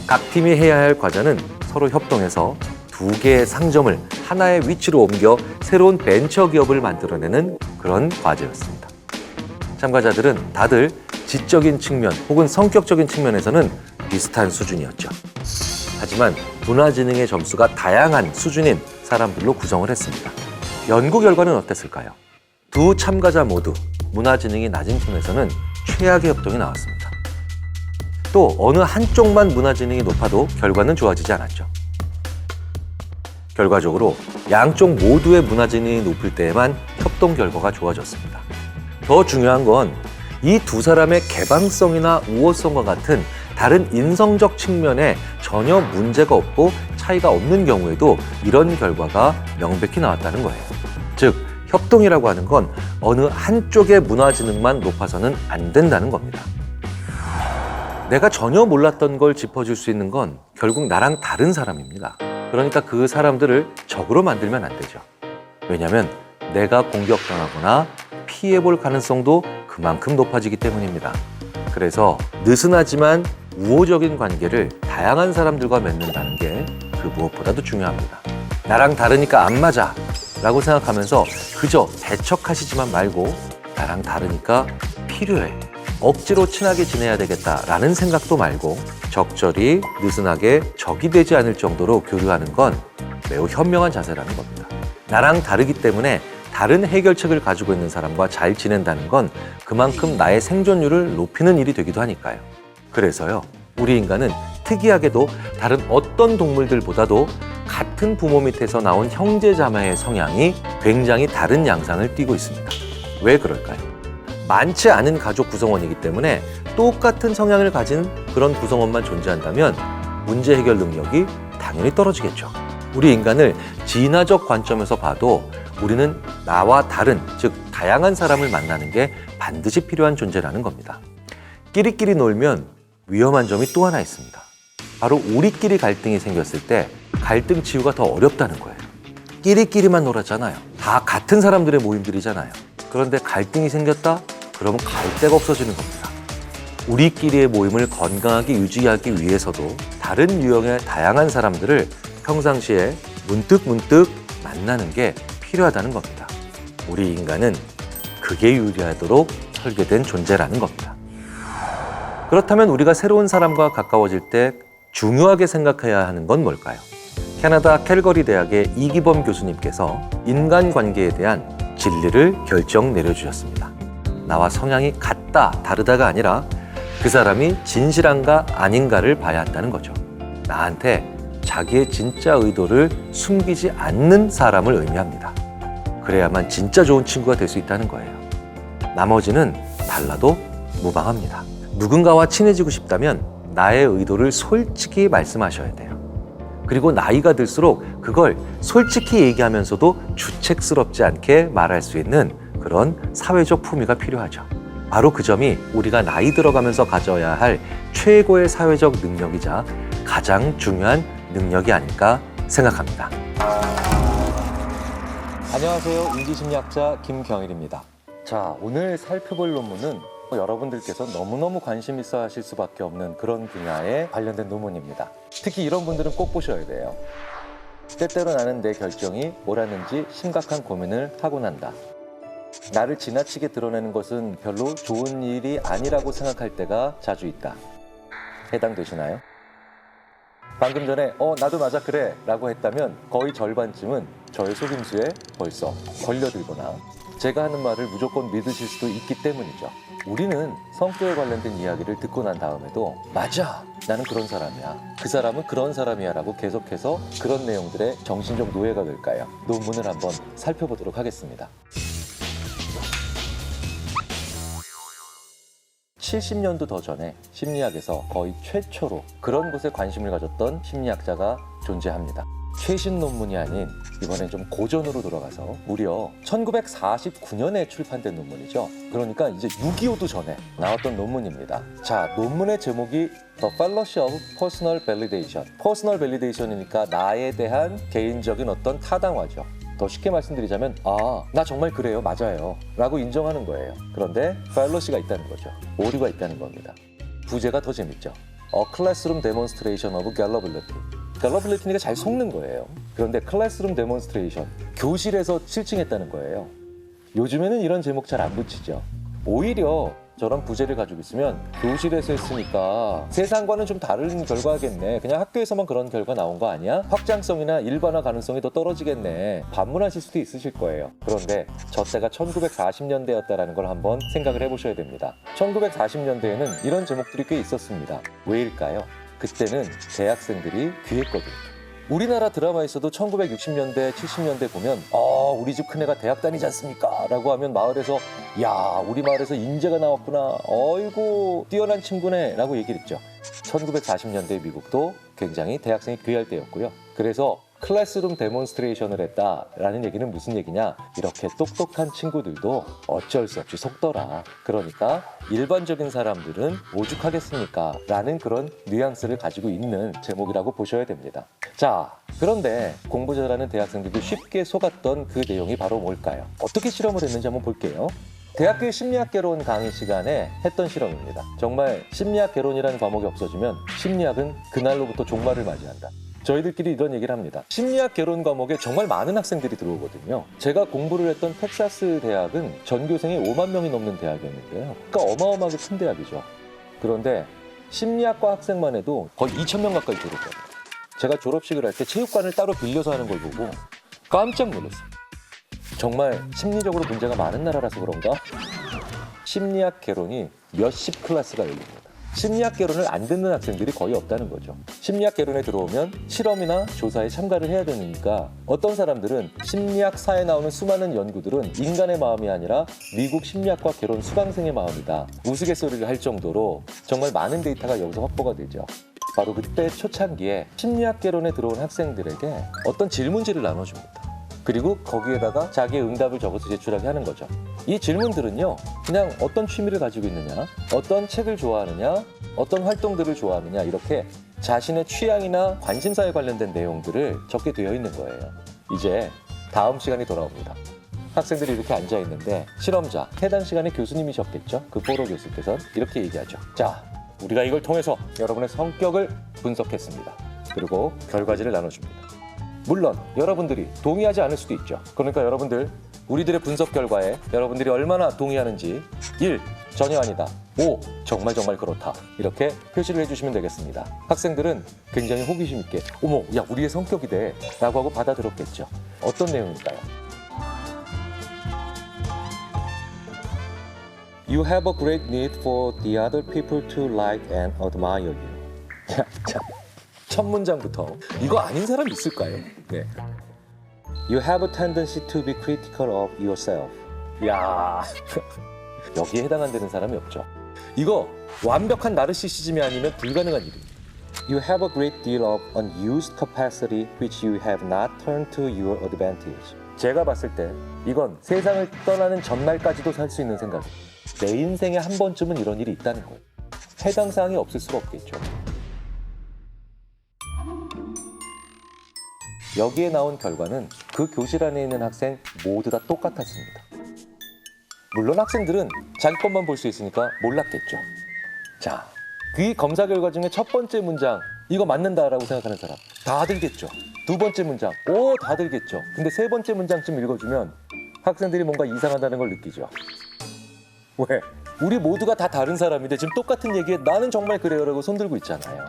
각 팀이 해야 할 과제는 서로 협동해서 두 개의 상점을 하나의 위치로 옮겨 새로운 벤처 기업을 만들어내는 그런 과제였습니다. 참가자들은 다들 지적인 측면 혹은 성격적인 측면에서는 비슷한 수준이었죠. 하지만 문화지능의 점수가 다양한 수준인 사람들로 구성을 했습니다. 연구 결과는 어땠을까요? 두 참가자 모두 문화지능이 낮은 팀에서는 최악의 협동이 나왔습니다. 또 어느 한쪽만 문화지능이 높아도 결과는 좋아지지 않았죠. 결과적으로 양쪽 모두의 문화지능이 높을 때에만 협동 결과가 좋아졌습니다. 더 중요한 건 이 두 사람의 개방성이나 우호성과 같은 다른 인성적 측면에 전혀 문제가 없고 차이가 없는 경우에도 이런 결과가 명백히 나왔다는 거예요. 즉, 협동이라고 하는 건 어느 한쪽의 문화지능만 높아서는 안 된다는 겁니다. 내가 전혀 몰랐던 걸 짚어줄 수 있는 건 결국 나랑 다른 사람입니다. 그러니까 그 사람들을 적으로 만들면 안 되죠. 왜냐하면 내가 공격당하거나 피해볼 가능성도 그만큼 높아지기 때문입니다. 그래서 느슨하지만 우호적인 관계를 다양한 사람들과 맺는다는 게 그 무엇보다도 중요합니다. 나랑 다르니까 안 맞아 라고 생각하면서 그저 배척하시지만 말고 나랑 다르니까 필요해, 억지로 친하게 지내야 되겠다라는 생각도 말고 적절히 느슨하게 적이 되지 않을 정도로 교류하는 건 매우 현명한 자세라는 겁니다. 나랑 다르기 때문에 다른 해결책을 가지고 있는 사람과 잘 지낸다는 건 그만큼 나의 생존율을 높이는 일이 되기도 하니까요. 그래서요, 우리 인간은 특이하게도 다른 어떤 동물들보다도 같은 부모 밑에서 나온 형제자매의 성향이 굉장히 다른 양상을 띠고 있습니다. 왜 그럴까요? 많지 않은 가족 구성원이기 때문에 똑같은 성향을 가진 그런 구성원만 존재한다면 문제 해결 능력이 당연히 떨어지겠죠. 우리 인간을 진화적 관점에서 봐도 우리는 나와 다른, 즉 다양한 사람을 만나는 게 반드시 필요한 존재라는 겁니다. 끼리끼리 놀면 위험한 점이 또 하나 있습니다. 바로 우리끼리 갈등이 생겼을 때 갈등 치유가 더 어렵다는 거예요. 끼리끼리만 놀았잖아요. 다 같은 사람들의 모임들이잖아요. 그런데 갈등이 생겼다? 그러면 갈 데가 없어지는 겁니다. 우리끼리의 모임을 건강하게 유지하기 위해서도 다른 유형의 다양한 사람들을 평상시에 문득문득 만나는 게 필요하다는 겁니다. 우리 인간은 그게 유리하도록 설계된 존재라는 겁니다. 그렇다면 우리가 새로운 사람과 가까워질 때 중요하게 생각해야 하는 건 뭘까요? 캐나다 캘거리 대학의 이기범 교수님께서 인간관계에 대한 진리를 결정 내려주셨습니다. 나와 성향이 같다, 다르다가 아니라 그 사람이 진실한가 아닌가를 봐야 한다는 거죠. 나한테 자기의 진짜 의도를 숨기지 않는 사람을 의미합니다. 그래야만 진짜 좋은 친구가 될 수 있다는 거예요. 나머지는 달라도 무방합니다. 누군가와 친해지고 싶다면 나의 의도를 솔직히 말씀하셔야 돼요. 그리고 나이가 들수록 그걸 솔직히 얘기하면서도 주책스럽지 않게 말할 수 있는 그런 사회적 품위가 필요하죠. 바로 그 점이 우리가 나이 들어가면서 가져야 할 최고의 사회적 능력이자 가장 중요한 능력이 아닐까 생각합니다. 안녕하세요. 인지심리학자 김경일입니다. 자, 오늘 살펴볼 논문은 여러분들께서 너무너무 관심 있어 하실 수밖에 없는 그런 분야에 관련된 논문입니다. 특히 이런 분들은 꼭 보셔야 돼요. 때때로 나는 내 결정이 옳았는지 심각한 고민을 하고 난다. 나를 지나치게 드러내는 것은 별로 좋은 일이 아니라고 생각할 때가 자주 있다. 해당되시나요? 방금 전에 나도 맞아 그래 라고 했다면 거의 절반쯤은 저의 속임수에 벌써 걸려들거나 제가 하는 말을 무조건 믿으실 수도 있기 때문이죠. 우리는 성격에 관련된 이야기를 듣고 난 다음에도 맞아! 나는 그런 사람이야. 그 사람은 그런 사람이야 라고 계속해서 그런 내용들의 정신적 노예가 될까요? 논문을 한번 살펴보도록 하겠습니다. 70년도 더 전에 심리학에서 거의 최초로 그런 곳에 관심을 가졌던 심리학자가 존재합니다. 최신 논문이 아닌 이번엔 좀 고전으로 돌아가서 무려 1949년에 출판된 논문이죠. 그러니까 이제 6.25도 전에 나왔던 논문입니다. 자, 논문의 제목이 The Fallacy of Personal Validation. Personal Validation이니까 나에 대한 개인적인 어떤 타당화죠. 더 쉽게 말씀드리자면 나 정말 그래요. 맞아요. 라고 인정하는 거예요. 그런데 fallacy가 있다는 거죠. 오류가 있다는 겁니다. 부제가 더 재밌죠. A Classroom Demonstration of Gullibility. Gullibility니까 잘 속는 거예요. 그런데 Classroom Demonstration, 교실에서 실증했다는 거예요. 요즘에는 이런 제목 잘 안 붙이죠. 오히려 저런 부제를 가지고 있으면 교실에서 했으니까 세상과는 좀 다른 결과겠네. 그냥 학교에서만 그런 결과 나온 거 아니야? 확장성이나 일반화 가능성이 더 떨어지겠네. 반문하실 수도 있으실 거예요. 그런데 저 때가 1940년대였다는 걸 한번 생각을 해보셔야 됩니다. 1940년대에는 이런 제목들이 꽤 있었습니다. 왜일까요? 그때는 대학생들이 귀했거든요. 우리나라 드라마에서도 1960년대, 70년대 보면 우리 집 큰애가 대학 다니지 않습니까? 라고 하면 마을에서 야, 우리 마을에서 인재가 나왔구나. 어이구, 뛰어난 친구네. 라고 얘기를 했죠. 1940년대 미국도 굉장히 대학생이 귀할 때였고요. 그래서 클래스룸 데몬스트레이션을 했다라는 얘기는 무슨 얘기냐? 이렇게 똑똑한 친구들도 어쩔 수 없이 속더라. 그러니까 일반적인 사람들은 오죽하겠습니까? 라는 그런 뉘앙스를 가지고 있는 제목이라고 보셔야 됩니다. 자, 그런데 공부 잘하는 대학생들도 쉽게 속았던 그 내용이 바로 뭘까요? 어떻게 실험을 했는지 한번 볼게요. 대학교의 심리학 개론 강의 시간에 했던 실험입니다. 정말 심리학 개론이라는 과목이 없어지면 심리학은 그날로부터 종말을 맞이한다. 저희들끼리 이런 얘기를 합니다. 심리학 개론 과목에 정말 많은 학생들이 들어오거든요. 제가 공부를 했던 텍사스 대학은 전교생이 5만 명이 넘는 대학이었는데요. 그러니까 어마어마하게 큰 대학이죠. 그런데 심리학과 학생만 해도 거의 2,000명 가까이 들어오거든요. 제가 졸업식을 할 때 체육관을 따로 빌려서 하는 걸 보고 깜짝 놀랐어요. 정말 심리적으로 문제가 많은 나라라서 그런가? 심리학 개론이 몇십 클래스가 열립니다. 심리학 개론을 안 듣는 학생들이 거의 없다는 거죠. 심리학 개론에 들어오면 실험이나 조사에 참가를 해야 되니까 어떤 사람들은 심리학사에 나오는 수많은 연구들은 인간의 마음이 아니라 미국 심리학과 개론 수강생의 마음이다. 우스갯소리를 할 정도로 정말 많은 데이터가 여기서 확보가 되죠. 바로 그때 초창기에 심리학 개론에 들어온 학생들에게 어떤 질문지를 나눠줍니다. 그리고 거기에다가 자기의 응답을 적어서 제출하게 하는 거죠. 이 질문들은요, 그냥 어떤 취미를 가지고 있느냐, 어떤 책을 좋아하느냐, 어떤 활동들을 좋아하느냐, 이렇게 자신의 취향이나 관심사에 관련된 내용들을 적게 되어 있는 거예요. 이제 다음 시간이 돌아옵니다. 학생들이 이렇게 앉아 있는데 실험자, 해당 시간에 교수님이셨겠죠? 그 포로 교수께서 이렇게 얘기하죠. 자, 우리가 이걸 통해서 여러분의 성격을 분석했습니다. 그리고 결과지를 나눠줍니다. 물론 여러분들이 동의하지 않을 수도 있죠. 그러니까 여러분들 우리들의 분석 결과에 여러분들이 얼마나 동의하는지 1. 전혀 아니다. 5. 정말 그렇다. 이렇게 표시를 해주시면 되겠습니다. 학생들은 굉장히 호기심 있게 어머, 야, 우리의 성격이 돼 라고 하고 받아들였겠죠. 어떤 내용일까요? You have a great need for the other people to like and admire you. 자, 첫 문장부터 이거 아닌 사람 있을까요? 네. You have a tendency to be critical of yourself. 야, 여기에 해당 안 되는 사람이 없죠. 이거 완벽한 나르시시즘이 아니면 불가능한 일입니다. You have a great deal of unused capacity which you have not turned to your advantage. 제가 봤을 때 이건 세상을 떠나는 전날까지도 살 수 있는 생각이에요. 내 인생에 한 번쯤은 이런 일이 있다는 거예요. 해당 사항이 없을 수가 없겠죠. 여기에 나온 결과는 그 교실 안에 있는 학생 모두 다 똑같았습니다. 물론 학생들은 자기 것만 볼 수 있으니까 몰랐겠죠. 자, 그 검사 결과 중에 첫 번째 문장 이거 맞는다라고 생각하는 사람 다 들겠죠. 두 번째 문장 다 들겠죠. 근데 세 번째 문장쯤 읽어주면 학생들이 뭔가 이상하다는 걸 느끼죠. 왜? 우리 모두가 다 다른 사람인데 지금 똑같은 얘기에 나는 정말 그래요라고 손들고 있잖아요.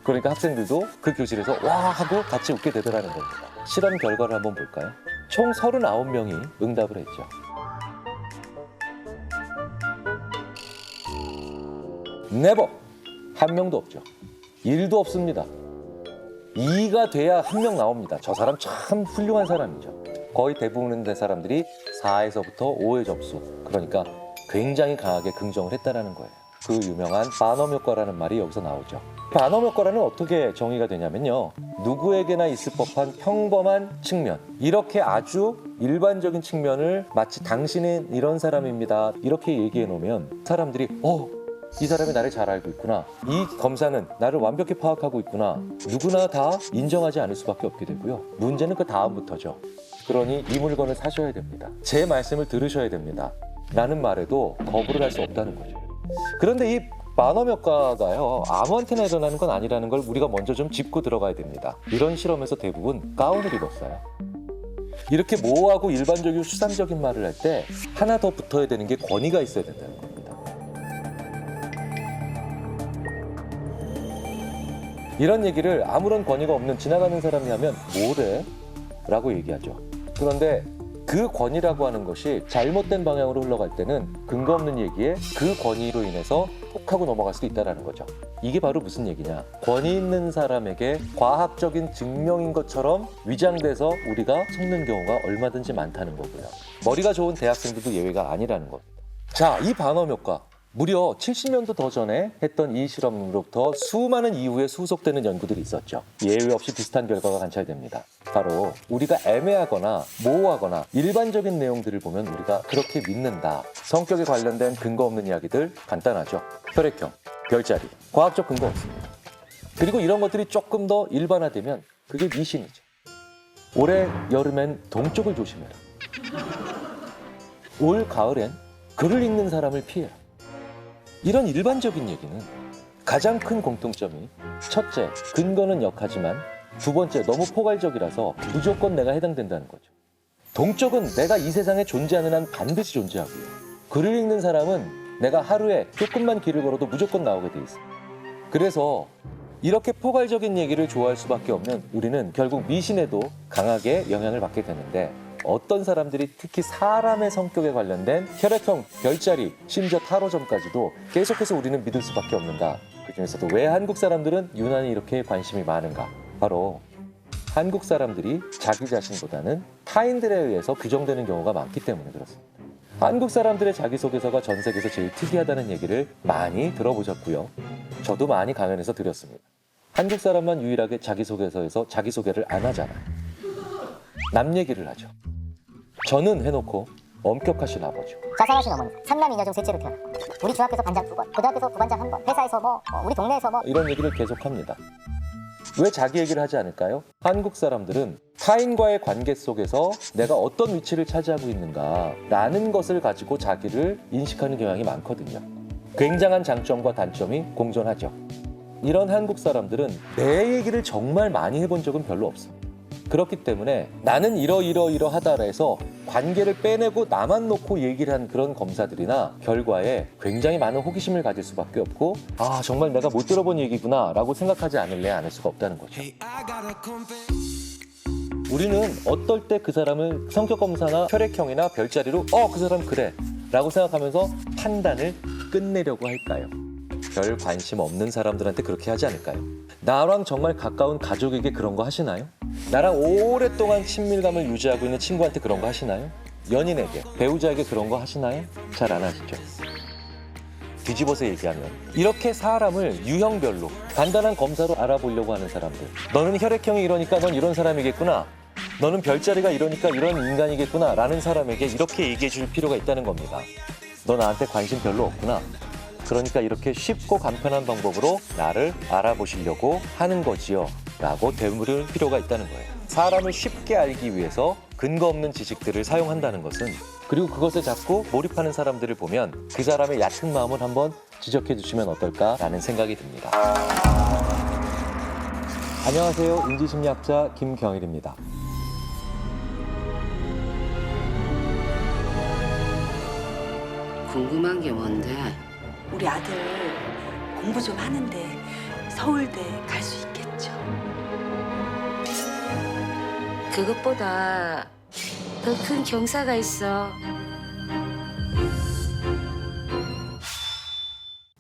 그러니까 학생들도 그 교실에서 와 하고 같이 웃게 되더라는 겁니다. 실험 결과를 한번 볼까요? 총 39명이 응답을 했죠. 네버! 한 명도 없죠. 1도 없습니다. 2가 돼야 한 명 나옵니다. 저 사람 참 훌륭한 사람이죠. 거의 대부분의 사람들이 4에서부터 5의 점수, 그러니까 굉장히 강하게 긍정을 했다는 거예요. 그 유명한 반엄 효과라는 말이 여기서 나오죠. 반엄 효과라는 어떻게 정의가 되냐면요. 누구에게나 있을 법한 평범한 측면, 이렇게 아주 일반적인 측면을 마치 당신은 이런 사람입니다, 이렇게 얘기해 놓으면 사람들이 이 사람이 나를 잘 알고 있구나, 이 검사는 나를 완벽히 파악하고 있구나, 누구나 다 인정하지 않을 수밖에 없게 되고요. 문제는 그 다음부터죠. 그러니 이 물건을 사셔야 됩니다, 제 말씀을 들으셔야 됩니다 라는 말에도 거부를 할 수 없다는 거죠. 그런데 이 반엄 효과가요, 아무한테나 일어나는 건 아니라는 걸 우리가 먼저 좀 짚고 들어가야 됩니다. 이런 실험에서 대부분 가운을 입었어요. 이렇게 모호하고 일반적이고 수상적인 말을 할 때 하나 더 붙어야 되는 게 권위가 있어야 된다는 겁니다. 이런 얘기를 아무런 권위가 없는 지나가는 사람이 하면 뭐래? 라고 얘기하죠. 그런데 그 권위라고 하는 것이 잘못된 방향으로 흘러갈 때는 근거 없는 얘기에 그 권위로 인해서 톡 하고 넘어갈 수도 있다는 거죠. 이게 바로 무슨 얘기냐? 권위 있는 사람에게 과학적인 증명인 것처럼 위장돼서 우리가 속는 경우가 얼마든지 많다는 거고요. 머리가 좋은 대학생들도 예외가 아니라는 겁니다. 자, 이 반엄 효과. 무려 70년도 더 전에 했던 이 실험으로부터 수많은 이후에 후속되는 연구들이 있었죠. 예외 없이 비슷한 결과가 관찰됩니다. 바로 우리가 애매하거나 모호하거나 일반적인 내용들을 보면 우리가 그렇게 믿는다. 성격에 관련된 근거 없는 이야기들 간단하죠. 혈액형, 별자리, 과학적 근거 없습니다. 그리고 이런 것들이 조금 더 일반화되면 그게 미신이죠. 올해 여름엔 동쪽을 조심해라. 올 가을엔 글을 읽는 사람을 피해라. 이런 일반적인 얘기는 가장 큰 공통점이 첫째, 근거는 역하지만 두 번째, 너무 포괄적이라서 무조건 내가 해당된다는 거죠. 동쪽은 내가 이 세상에 존재하는 한 반드시 존재하고요. 글을 읽는 사람은 내가 하루에 조금만 길을 걸어도 무조건 나오게 돼 있어요. 그래서 이렇게 포괄적인 얘기를 좋아할 수밖에 없는 우리는 결국 미신에도 강하게 영향을 받게 되는데, 어떤 사람들이 특히 사람의 성격에 관련된 혈액형, 별자리, 심지어 타로점까지도 계속해서 우리는 믿을 수밖에 없는가. 그중에서도 왜 한국 사람들은 유난히 이렇게 관심이 많은가. 바로 한국 사람들이 자기 자신보다는 타인들에 의해서 규정되는 경우가 많기 때문에 그렇습니다. 한국 사람들의 자기소개서가 전 세계에서 제일 특이하다는 얘기를 많이 들어보셨고요. 저도 많이 강연해서 드렸습니다. 한국 사람만 유일하게 자기소개서에서 자기소개를 안 하잖아요. 남 얘기를 하죠. 저는 해놓고 엄격하신 아버지, 자상하신 어머니, 3남 2녀 중 셋째로 태어났고, 우리 중학교에서 반장 2번, 고등학교에서 부반장 1번, 회사에서 우리 동네에서 이런 얘기를 계속합니다. 왜 자기 얘기를 하지 않을까요? 한국 사람들은 타인과의 관계 속에서 내가 어떤 위치를 차지하고 있는가 라는 것을 가지고 자기를 인식하는 경향이 많거든요. 굉장한 장점과 단점이 공존하죠. 이런 한국 사람들은 내 얘기를 정말 많이 해본 적은 별로 없습니다. 그렇기 때문에 나는 이러하다라 해서 관계를 빼내고 나만 놓고 얘기를 한 그런 검사들이나 결과에 굉장히 많은 호기심을 가질 수밖에 없고, 아 정말 내가 못 들어본 얘기구나 라고 생각하지 않을래 않을 수가 없다는 거죠. 우리는 어떨 때 그 사람을 성격검사나 혈액형이나 별자리로 그 사람 그래 라고 생각하면서 판단을 끝내려고 할까요? 별 관심 없는 사람들한테 그렇게 하지 않을까요? 나랑 정말 가까운 가족에게 그런 거 하시나요? 나랑 오랫동안 친밀감을 유지하고 있는 친구한테 그런 거 하시나요? 연인에게, 배우자에게 그런 거 하시나요? 잘 안 하시죠? 뒤집어서 얘기하면 이렇게 사람을 유형별로 간단한 검사로 알아보려고 하는 사람들, 너는 혈액형이 이러니까 넌 이런 사람이겠구나, 너는 별자리가 이러니까 이런 인간이겠구나 라는 사람에게 이렇게 얘기해 줄 필요가 있다는 겁니다. 너 나한테 관심 별로 없구나. 그러니까 이렇게 쉽고 간편한 방법으로 나를 알아보시려고 하는 거지요 라고 되물을 필요가 있다는 거예요. 사람을 쉽게 알기 위해서 근거 없는 지식들을 사용한다는 것은, 그리고 그것에 자꾸 몰입하는 사람들을 보면 그 사람의 얕은 마음을 한번 지적해 주시면 어떨까라는 생각이 듭니다. 안녕하세요. 인지심리학자 김경일입니다. 궁금한 게 뭔데? 우리 아들 공부 좀 하는데 서울대 갈 수 있겠죠? 그것보다 더 큰 경사가 있어.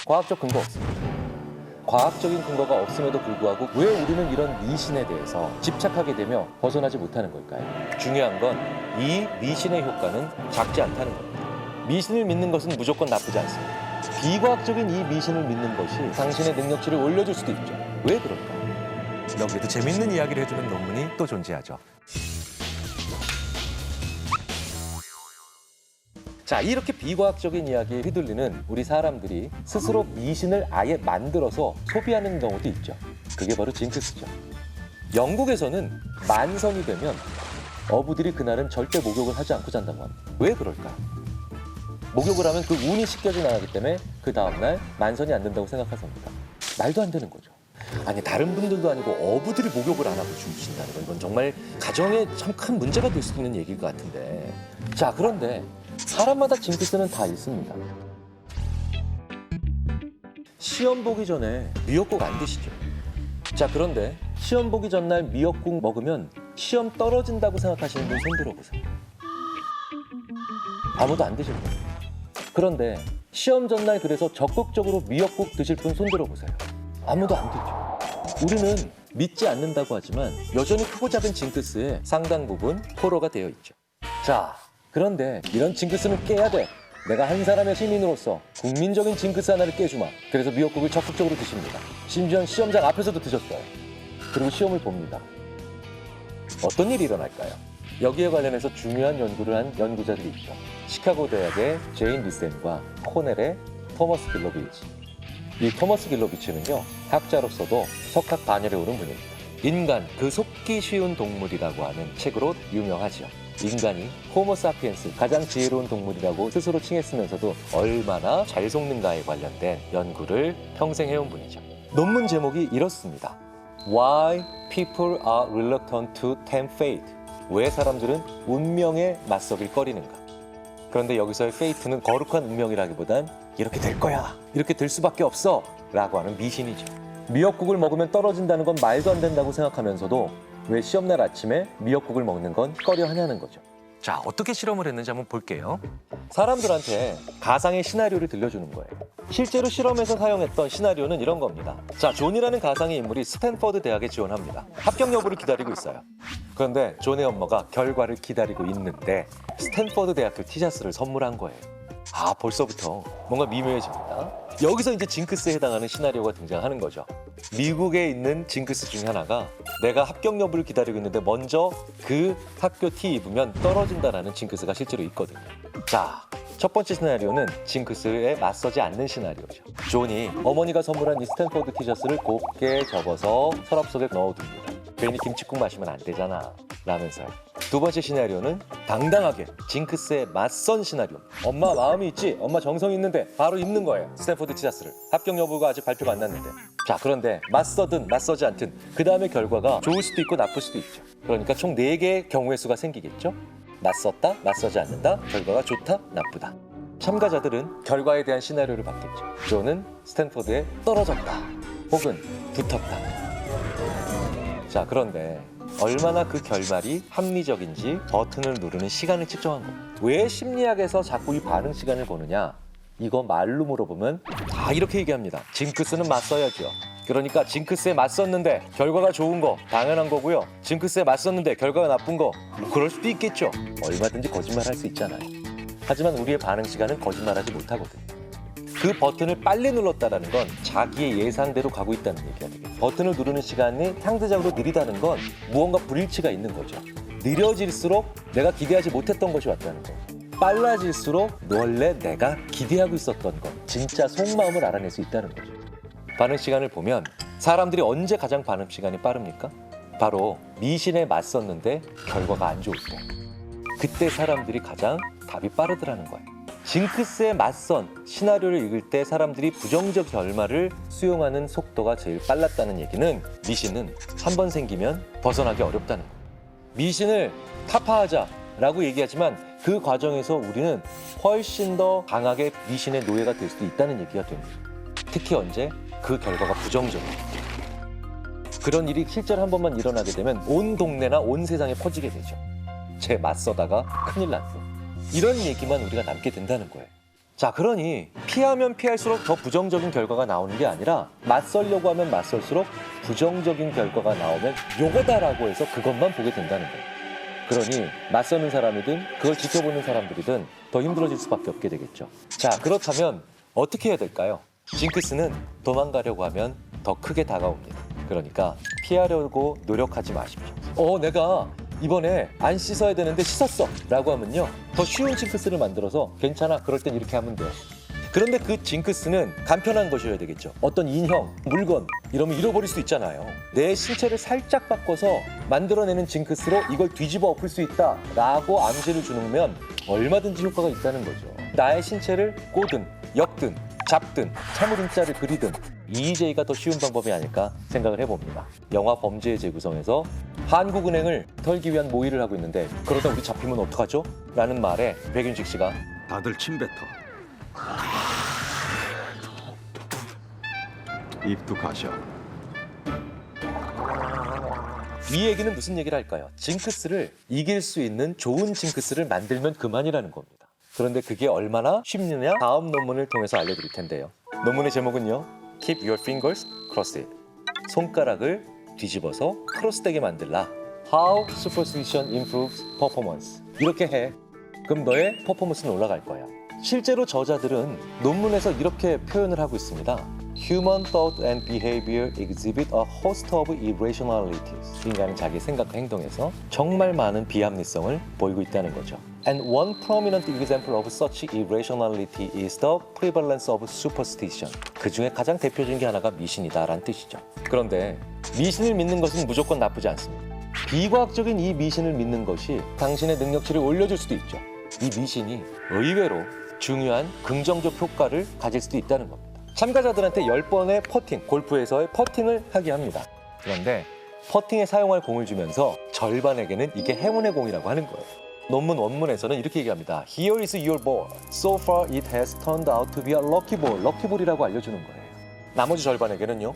과학적 근거 없습니다. 과학적인 근거가 없음에도 불구하고 왜 우리는 이런 미신에 대해서 집착하게 되며 벗어나지 못하는 걸까요? 중요한 건 이 미신의 효과는 작지 않다는 겁니다. 미신을 믿는 것은 무조건 나쁘지 않습니다. 비과학적인 이 미신을 믿는 것이 당신의 능력치를 올려줄 수도 있죠. 왜 그럴까? 여기에도 재밌는 이야기를 해주는 논문이 또 존재하죠. 자, 이렇게 비과학적인 이야기에 휘둘리는 우리 사람들이 스스로 미신을 아예 만들어서 소비하는 경우도 있죠. 그게 바로 징크스죠. 영국에서는 만선이 되면 어부들이 그날은 절대 목욕을 하지 않고 잔다고 합니다. 왜 그럴까요? 목욕을 하면 그 운이 씻겨져 나가기 때문에 그 다음날 만선이 안 된다고 생각하십니다. 말도 안 되는 거죠. 아니, 다른 분들도 아니고 어부들이 목욕을 안 하고 주무신다는 건 이건 정말 가정에 참 큰 문제가 될 수 있는 얘기일 것 같은데. 자, 그런데 사람마다 징크스는 다 있습니다. 시험 보기 전에 미역국 안 드시죠? 자, 그런데 시험 보기 전날 미역국 먹으면 시험 떨어진다고 생각하시는 분 손 들어보세요. 아무도 안 드실 거예요. 그런데 시험 전날 그래서 적극적으로 미역국 드실 분 손 들어보세요. 아무도 안 들죠. 우리는 믿지 않는다고 하지만 여전히 크고 작은 징크스의 상당 부분 포로가 되어 있죠. 자, 그런데 이런 징크스는 깨야 돼. 내가 한 사람의 시민으로서 국민적인 징크스 하나를 깨주마. 그래서 미역국을 적극적으로 드십니다. 심지어 시험장 앞에서도 드셨어요. 그리고 시험을 봅니다. 어떤 일이 일어날까요? 여기에 관련해서 중요한 연구를 한 연구자들이 있죠. 시카고 대학의 제인 리센과 코넬의 토머스 길러비치. 이 토머스 길러비치는요, 학자로서도 석학 반열에 오른 분입니다. 인간, 그 속기 쉬운 동물이라고 하는 책으로 유명하죠. 인간이 호모사피엔스, 가장 지혜로운 동물이라고 스스로 칭했으면서도 얼마나 잘 속는가에 관련된 연구를 평생 해온 분이죠. 논문 제목이 이렇습니다. Why people are reluctant to tempt fate. 왜 사람들은 운명에 맞서길 꺼리는가. 그런데 여기서의 fate는 거룩한 운명이라기보단 이렇게 될 거야, 이렇게 될 수밖에 없어 라고 하는 미신이죠. 미역국을 먹으면 떨어진다는 건 말도 안 된다고 생각하면서도 왜 시험날 아침에 미역국을 먹는 건 꺼려 하냐는 거죠. 자, 어떻게 실험을 했는지 한번 볼게요. 사람들한테 가상의 시나리오를 들려주는 거예요. 실제로 실험에서 사용했던 시나리오는 이런 겁니다. 자, 존이라는 가상의 인물이 스탠퍼드 대학에 지원합니다. 합격 여부를 기다리고 있어요. 그런데 존의 엄마가 결과를 기다리고 있는데 스탠퍼드 대학교 티셔츠를 선물한 거예요. 아, 벌써부터 뭔가 미묘해집니다. 여기서 이제 징크스에 해당하는 시나리오가 등장하는 거죠. 미국에 있는 징크스 중에 하나가 내가 합격 여부를 기다리고 있는데 먼저 그 학교 티 입으면 떨어진다라는 징크스가 실제로 있거든요. 자, 첫 번째 시나리오는 징크스에 맞서지 않는 시나리오죠. 존이 어머니가 선물한 이 스탠퍼드 티셔츠를 곱게 접어서 서랍 속에 넣어둡니다. 괜히 김치국 마시면 안 되잖아 라면서요. 두 번째 시나리오는 당당하게 징크스에 맞선 시나리오. 엄마 마음이 있지? 엄마 정성이 있는데 바로 입는 거예요. 스탠퍼드 티셔츠를. 합격 여부가 아직 발표가 안 났는데. 자, 그런데 맞서든 맞서지 않든 그 다음에 결과가 좋을 수도 있고 나쁠 수도 있죠. 그러니까 총 4개의 경우의 수가 생기겠죠. 맞섰다, 맞서지 않는다, 결과가 좋다, 나쁘다. 참가자들은 결과에 대한 시나리오를 받겠죠. 존은 스탠퍼드에 떨어졌다 혹은 붙었다. 자, 그런데 얼마나 그 결말이 합리적인지 버튼을 누르는 시간을 측정한 겁니다. 왜 심리학에서 자꾸 이 반응 시간을 보느냐? 이거 말로 물어보면 다 이렇게 얘기합니다. 징크스는 맞서야죠. 그러니까 징크스에 맞섰는데 결과가 좋은 거 당연한 거고요. 징크스에 맞섰는데 결과가 나쁜 거 뭐 그럴 수도 있겠죠. 얼마든지 거짓말할 수 있잖아요. 하지만 우리의 반응 시간은 거짓말하지 못하거든요. 그 버튼을 빨리 눌렀다는 건 자기의 예상대로 가고 있다는 얘기가 되겠죠. 버튼을 누르는 시간이 상대적으로 느리다는 건 무언가 불일치가 있는 거죠. 느려질수록 내가 기대하지 못했던 것이 왔다는 거. 빨라질수록 원래 내가 기대하고 있었던 것, 진짜 속마음을 알아낼 수 있다는 거죠. 반응 시간을 보면 사람들이 언제 가장 반응 시간이 빠릅니까? 바로 미신에 맞섰는데 결과가 안 좋을 때. 그때 사람들이 가장 답이 빠르더라는 거예요. 징크스에 맞선 시나리오를 읽을 때 사람들이 부정적 결말을 수용하는 속도가 제일 빨랐다는 얘기는 미신은 한 번 생기면 벗어나기 어렵다는 거예요. 미신을 타파하자라고 얘기하지만 그 과정에서 우리는 훨씬 더 강하게 미신의 노예가 될 수도 있다는 얘기가 됩니다. 특히 언제 그 결과가 부정적이에요. 그런 일이 실제로 한 번만 일어나게 되면 온 동네나 온 세상에 퍼지게 되죠. 쟤 맞서다가 큰일 났어. 이런 얘기만 우리가 남게 된다는 거예요. 자, 그러니 피하면 피할수록 더 부정적인 결과가 나오는 게 아니라 맞설려고 하면 맞설수록 부정적인 결과가 나오면 요거다라고 해서 그것만 보게 된다는 거예요. 그러니 맞서는 사람이든 그걸 지켜보는 사람들이든 더 힘들어질 수밖에 없게 되겠죠. 자, 그렇다면 어떻게 해야 될까요? 징크스는 도망가려고 하면 더 크게 다가옵니다. 그러니까 피하려고 노력하지 마십시오. 내가 이번에 안 씻어야 되는데 씻었어 라고 하면요, 더 쉬운 징크스를 만들어서 괜찮아, 그럴 땐 이렇게 하면 돼요. 그런데 그 징크스는 간편한 것이어야 되겠죠. 어떤 인형, 물건 이러면 잃어버릴 수 있잖아요. 내 신체를 살짝 바꿔서 만들어내는 징크스로 이걸 뒤집어 엎을 수 있다 라고 암시를 주면 얼마든지 효과가 있다는 거죠. 나의 신체를 꼬든 엮든 잡든 참으름자를 그리든 EJ가 더 쉬운 방법이 아닐까 생각을 해봅니다. 영화 범죄의 재구성에서 한국은행을 털기 위한 모의를 하고 있는데 그러다 우리 잡히면 어떡하죠? 라는 말에 백윤식 씨가 다들 침 뱉어. 입도 가셔. 이 얘기는 무슨 얘기를 할까요? 징크스를 이길 수 있는 좋은 징크스를 만들면 그만이라는 겁니다. 그런데 그게 얼마나 쉽느냐? 다음 논문을 통해서 알려드릴 텐데요. 논문의 제목은요, Keep your fingers crossed. 손가락을 뒤집어서 크로스되게 만들라. How superstition improves performance. 이렇게 해. 그럼 너의 퍼포먼스는 올라갈 거야. 실제로 저자들은 논문에서 이렇게 표현을 하고 있습니다. Human thought and behavior exhibit a host of irrationalities. 인간은 자기 생각과 행동에서 정말 많은 비합리성을 보이고 있다는 거죠. And one prominent example of such irrationality is the prevalence of superstition. 그 중에 가장 대표적인 게 하나가 미신이다라는 뜻이죠. 그런데 미신을 믿는 것은 무조건 나쁘지 않습니다. 비과학적인 이 미신을 믿는 것이 당신의 능력치를 올려줄 수도 있죠. 이 미신이 의외로 중요한 긍정적 효과를 가질 수도 있다는 겁니다. 참가자들한테 10번의 퍼팅, 골프에서의 퍼팅을 하게 합니다. 그런데 퍼팅에 사용할 공을 주면서 절반에게는 이게 행운의 공이라고 하는 거예요. 논문 원문에서는 이렇게 얘기합니다. Here is your ball. So far it has turned out to be a lucky ball. 럭키볼이라고 알려주는 거예요. 나머지 절반에게는요.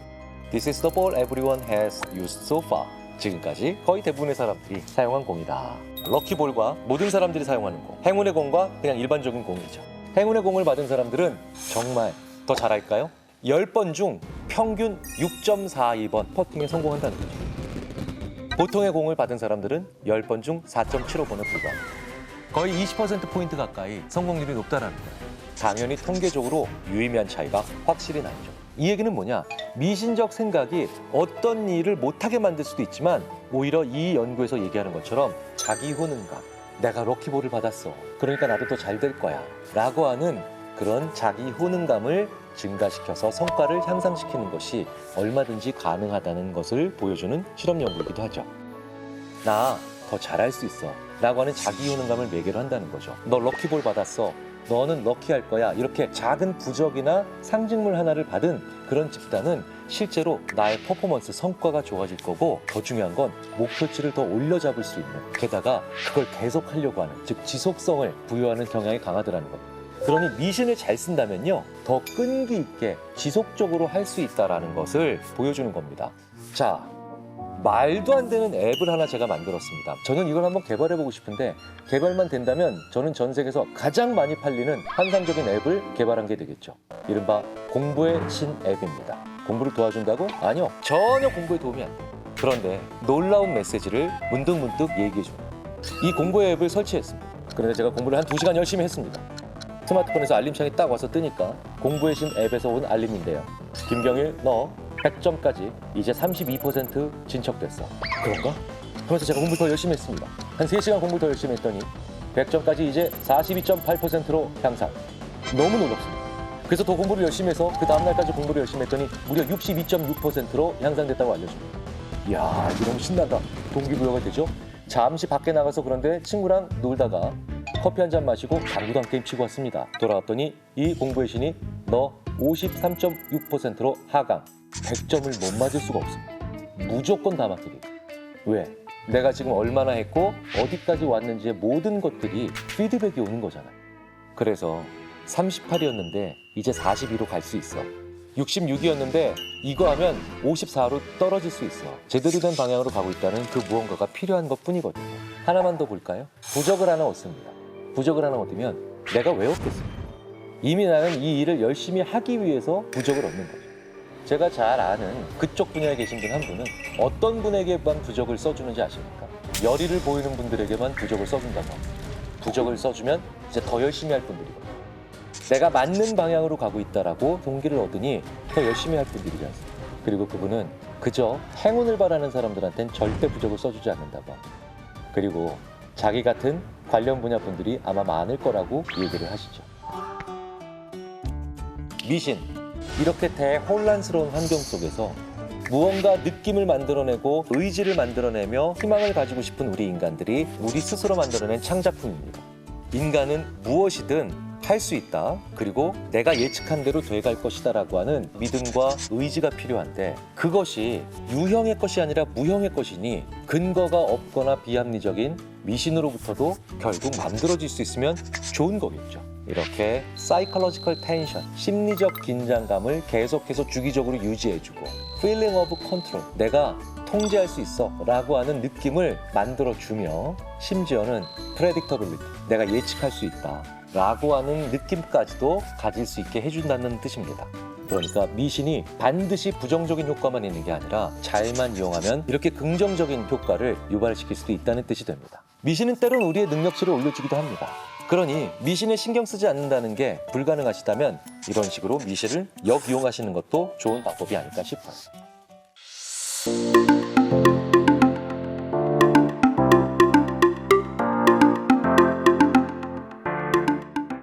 This is the ball everyone has used so far. 지금까지 거의 대부분의 사람들이 사용한 공이다. 럭키볼과 모든 사람들이 사용하는 공. 행운의 공과 그냥 일반적인 공이죠. 행운의 공을 받은 사람들은 정말 더 잘할까요? 10번 중 평균 6.42번 퍼팅에 성공한다는 거죠. 보통의 공을 받은 사람들은 10번 중 4.75번에 불과합니다. 거의 20%포인트 가까이 성공률이 높다라는 거예요. 당연히 통계적으로 유의미한 차이가 확실히 나죠. 이 얘기는 뭐냐? 미신적 생각이 어떤 일을 못하게 만들 수도 있지만 오히려 이 연구에서 얘기하는 것처럼 자기 효능감, 내가 럭키볼을 받았어. 그러니까 나도 더 잘 될 거야. 라고 하는 그런 자기 효능감을 증가시켜서 성과를 향상시키는 것이 얼마든지 가능하다는 것을 보여주는 실험 연구이기도 하죠. 나 더 잘할 수 있어 라고 하는 자기 효능감을 매개로 한다는 거죠. 너 럭키볼 받았어. 너는 럭키할 거야. 이렇게 작은 부적이나 상징물 하나를 받은 그런 집단은 실제로 나의 퍼포먼스, 성과가 좋아질 거고 더 중요한 건 목표치를 더 올려잡을 수 있는, 게다가 그걸 계속 하려고 하는, 즉 지속성을 부여하는 경향이 강하더라는 겁니다. 그러니 미신을 잘 쓴다면요, 더 끈기 있게 지속적으로 할 수 있다는 것을 보여주는 겁니다. 자, 말도 안 되는 앱을 하나 제가 만들었습니다. 저는 이걸 한번 개발해보고 싶은데 개발만 된다면 저는 전 세계에서 가장 많이 팔리는 환상적인 앱을 개발한 게 되겠죠. 이른바 공부의 신 앱입니다. 공부를 도와준다고? 아니요. 전혀 공부에 도움이 안 돼요. 그런데 놀라운 메시지를 문득문득 얘기해줍니다. 이 공부의 앱을 설치했습니다. 그런데 제가 공부를 한 2시간 열심히 했습니다. 스마트폰에서 알림창이 딱 와서 뜨니까 공부의 신 앱에서 온 알림인데요. 김경일, 너 100점까지 이제 32% 진척됐어. 그런가? 하면서 제가 공부 더 열심히 했습니다. 한 3시간 공부 더 열심히 했더니 100점까지 이제 42.8%로 향상. 너무 놀랍습니다. 그래서 더 공부를 열심히 해서 그 다음날까지 공부를 열심히 했더니 무려 62.6%로 향상됐다고 알려줍니다. 이야, 이거 너무 신난다. 동기부여가 되죠? 잠시 밖에 나가서 그런데 친구랑 놀다가 커피 한 잔 마시고 당구도 한 게임 치고 왔습니다. 돌아왔더니 이 공부의 신이 너 53.6%로 하강. 100점을 못 맞을 수가 없습니다. 무조건 다 맞게 돼요. 왜? 내가 지금 얼마나 했고 어디까지 왔는지의 모든 것들이 피드백이 오는 거잖아요. 그래서 38이었는데 이제 42로 갈 수 있어. 66이었는데 이거 하면 54로 떨어질 수 있어. 제대로 된 방향으로 가고 있다는 그 무언가가 필요한 것뿐이거든요. 하나만 더 볼까요? 부적을 하나 얻습니다. 부적을 하나 얻으면 내가 왜 얻겠습니까? 이미 나는 이 일을 열심히 하기 위해서 부적을 얻는 거죠. 제가 잘 아는 그쪽 분야에 계신 분 한 분은 어떤 분에게만 부적을 써주는지 아십니까? 열의를 보이는 분들에게만 부적을 써준다고 합니다. 부적을 써주면 이제 더 열심히 할 분들이거든요. 내가 맞는 방향으로 가고 있다라고 동기를 얻으니 더 열심히 할 분들이지 않습니까? 그리고 그분은 그저 행운을 바라는 사람들한테는 절대 부적을 써주지 않는다고 합니다. 그리고 자기 같은 관련 분야 분들이 아마 많을 거라고 얘기를 하시죠. 미신. 이렇게 대혼란스러운 환경 속에서 무언가 느낌을 만들어내고 의지를 만들어내며 희망을 가지고 싶은 우리 인간들이 우리 스스로 만들어낸 창작품입니다. 인간은 무엇이든 할 수 있다. 그리고 내가 예측한 대로 돼갈 것이다 라고 하는 믿음과 의지가 필요한데 그것이 유형의 것이 아니라 무형의 것이니 근거가 없거나 비합리적인 미신으로부터도 결국 만들어질 수 있으면 좋은 거겠죠. 이렇게 사이콜로지컬 텐션, 심리적 긴장감을 계속해서 주기적으로 유지해주고 feeling of control, 내가 통제할 수 있어 라고 하는 느낌을 만들어주며 심지어는 predictability, 내가 예측할 수 있다 라고 하는 느낌까지도 가질 수 있게 해준다는 뜻입니다. 그러니까 미신이 반드시 부정적인 효과만 있는 게 아니라 잘만 이용하면 이렇게 긍정적인 효과를 유발시킬 수도 있다는 뜻이 됩니다. 미신은 때론 우리의 능력치를 올려주기도 합니다. 그러니 미신에 신경 쓰지 않는다는 게 불가능하시다면 이런 식으로 미신을 역이용하시는 것도 좋은 방법이 아닐까 싶어요.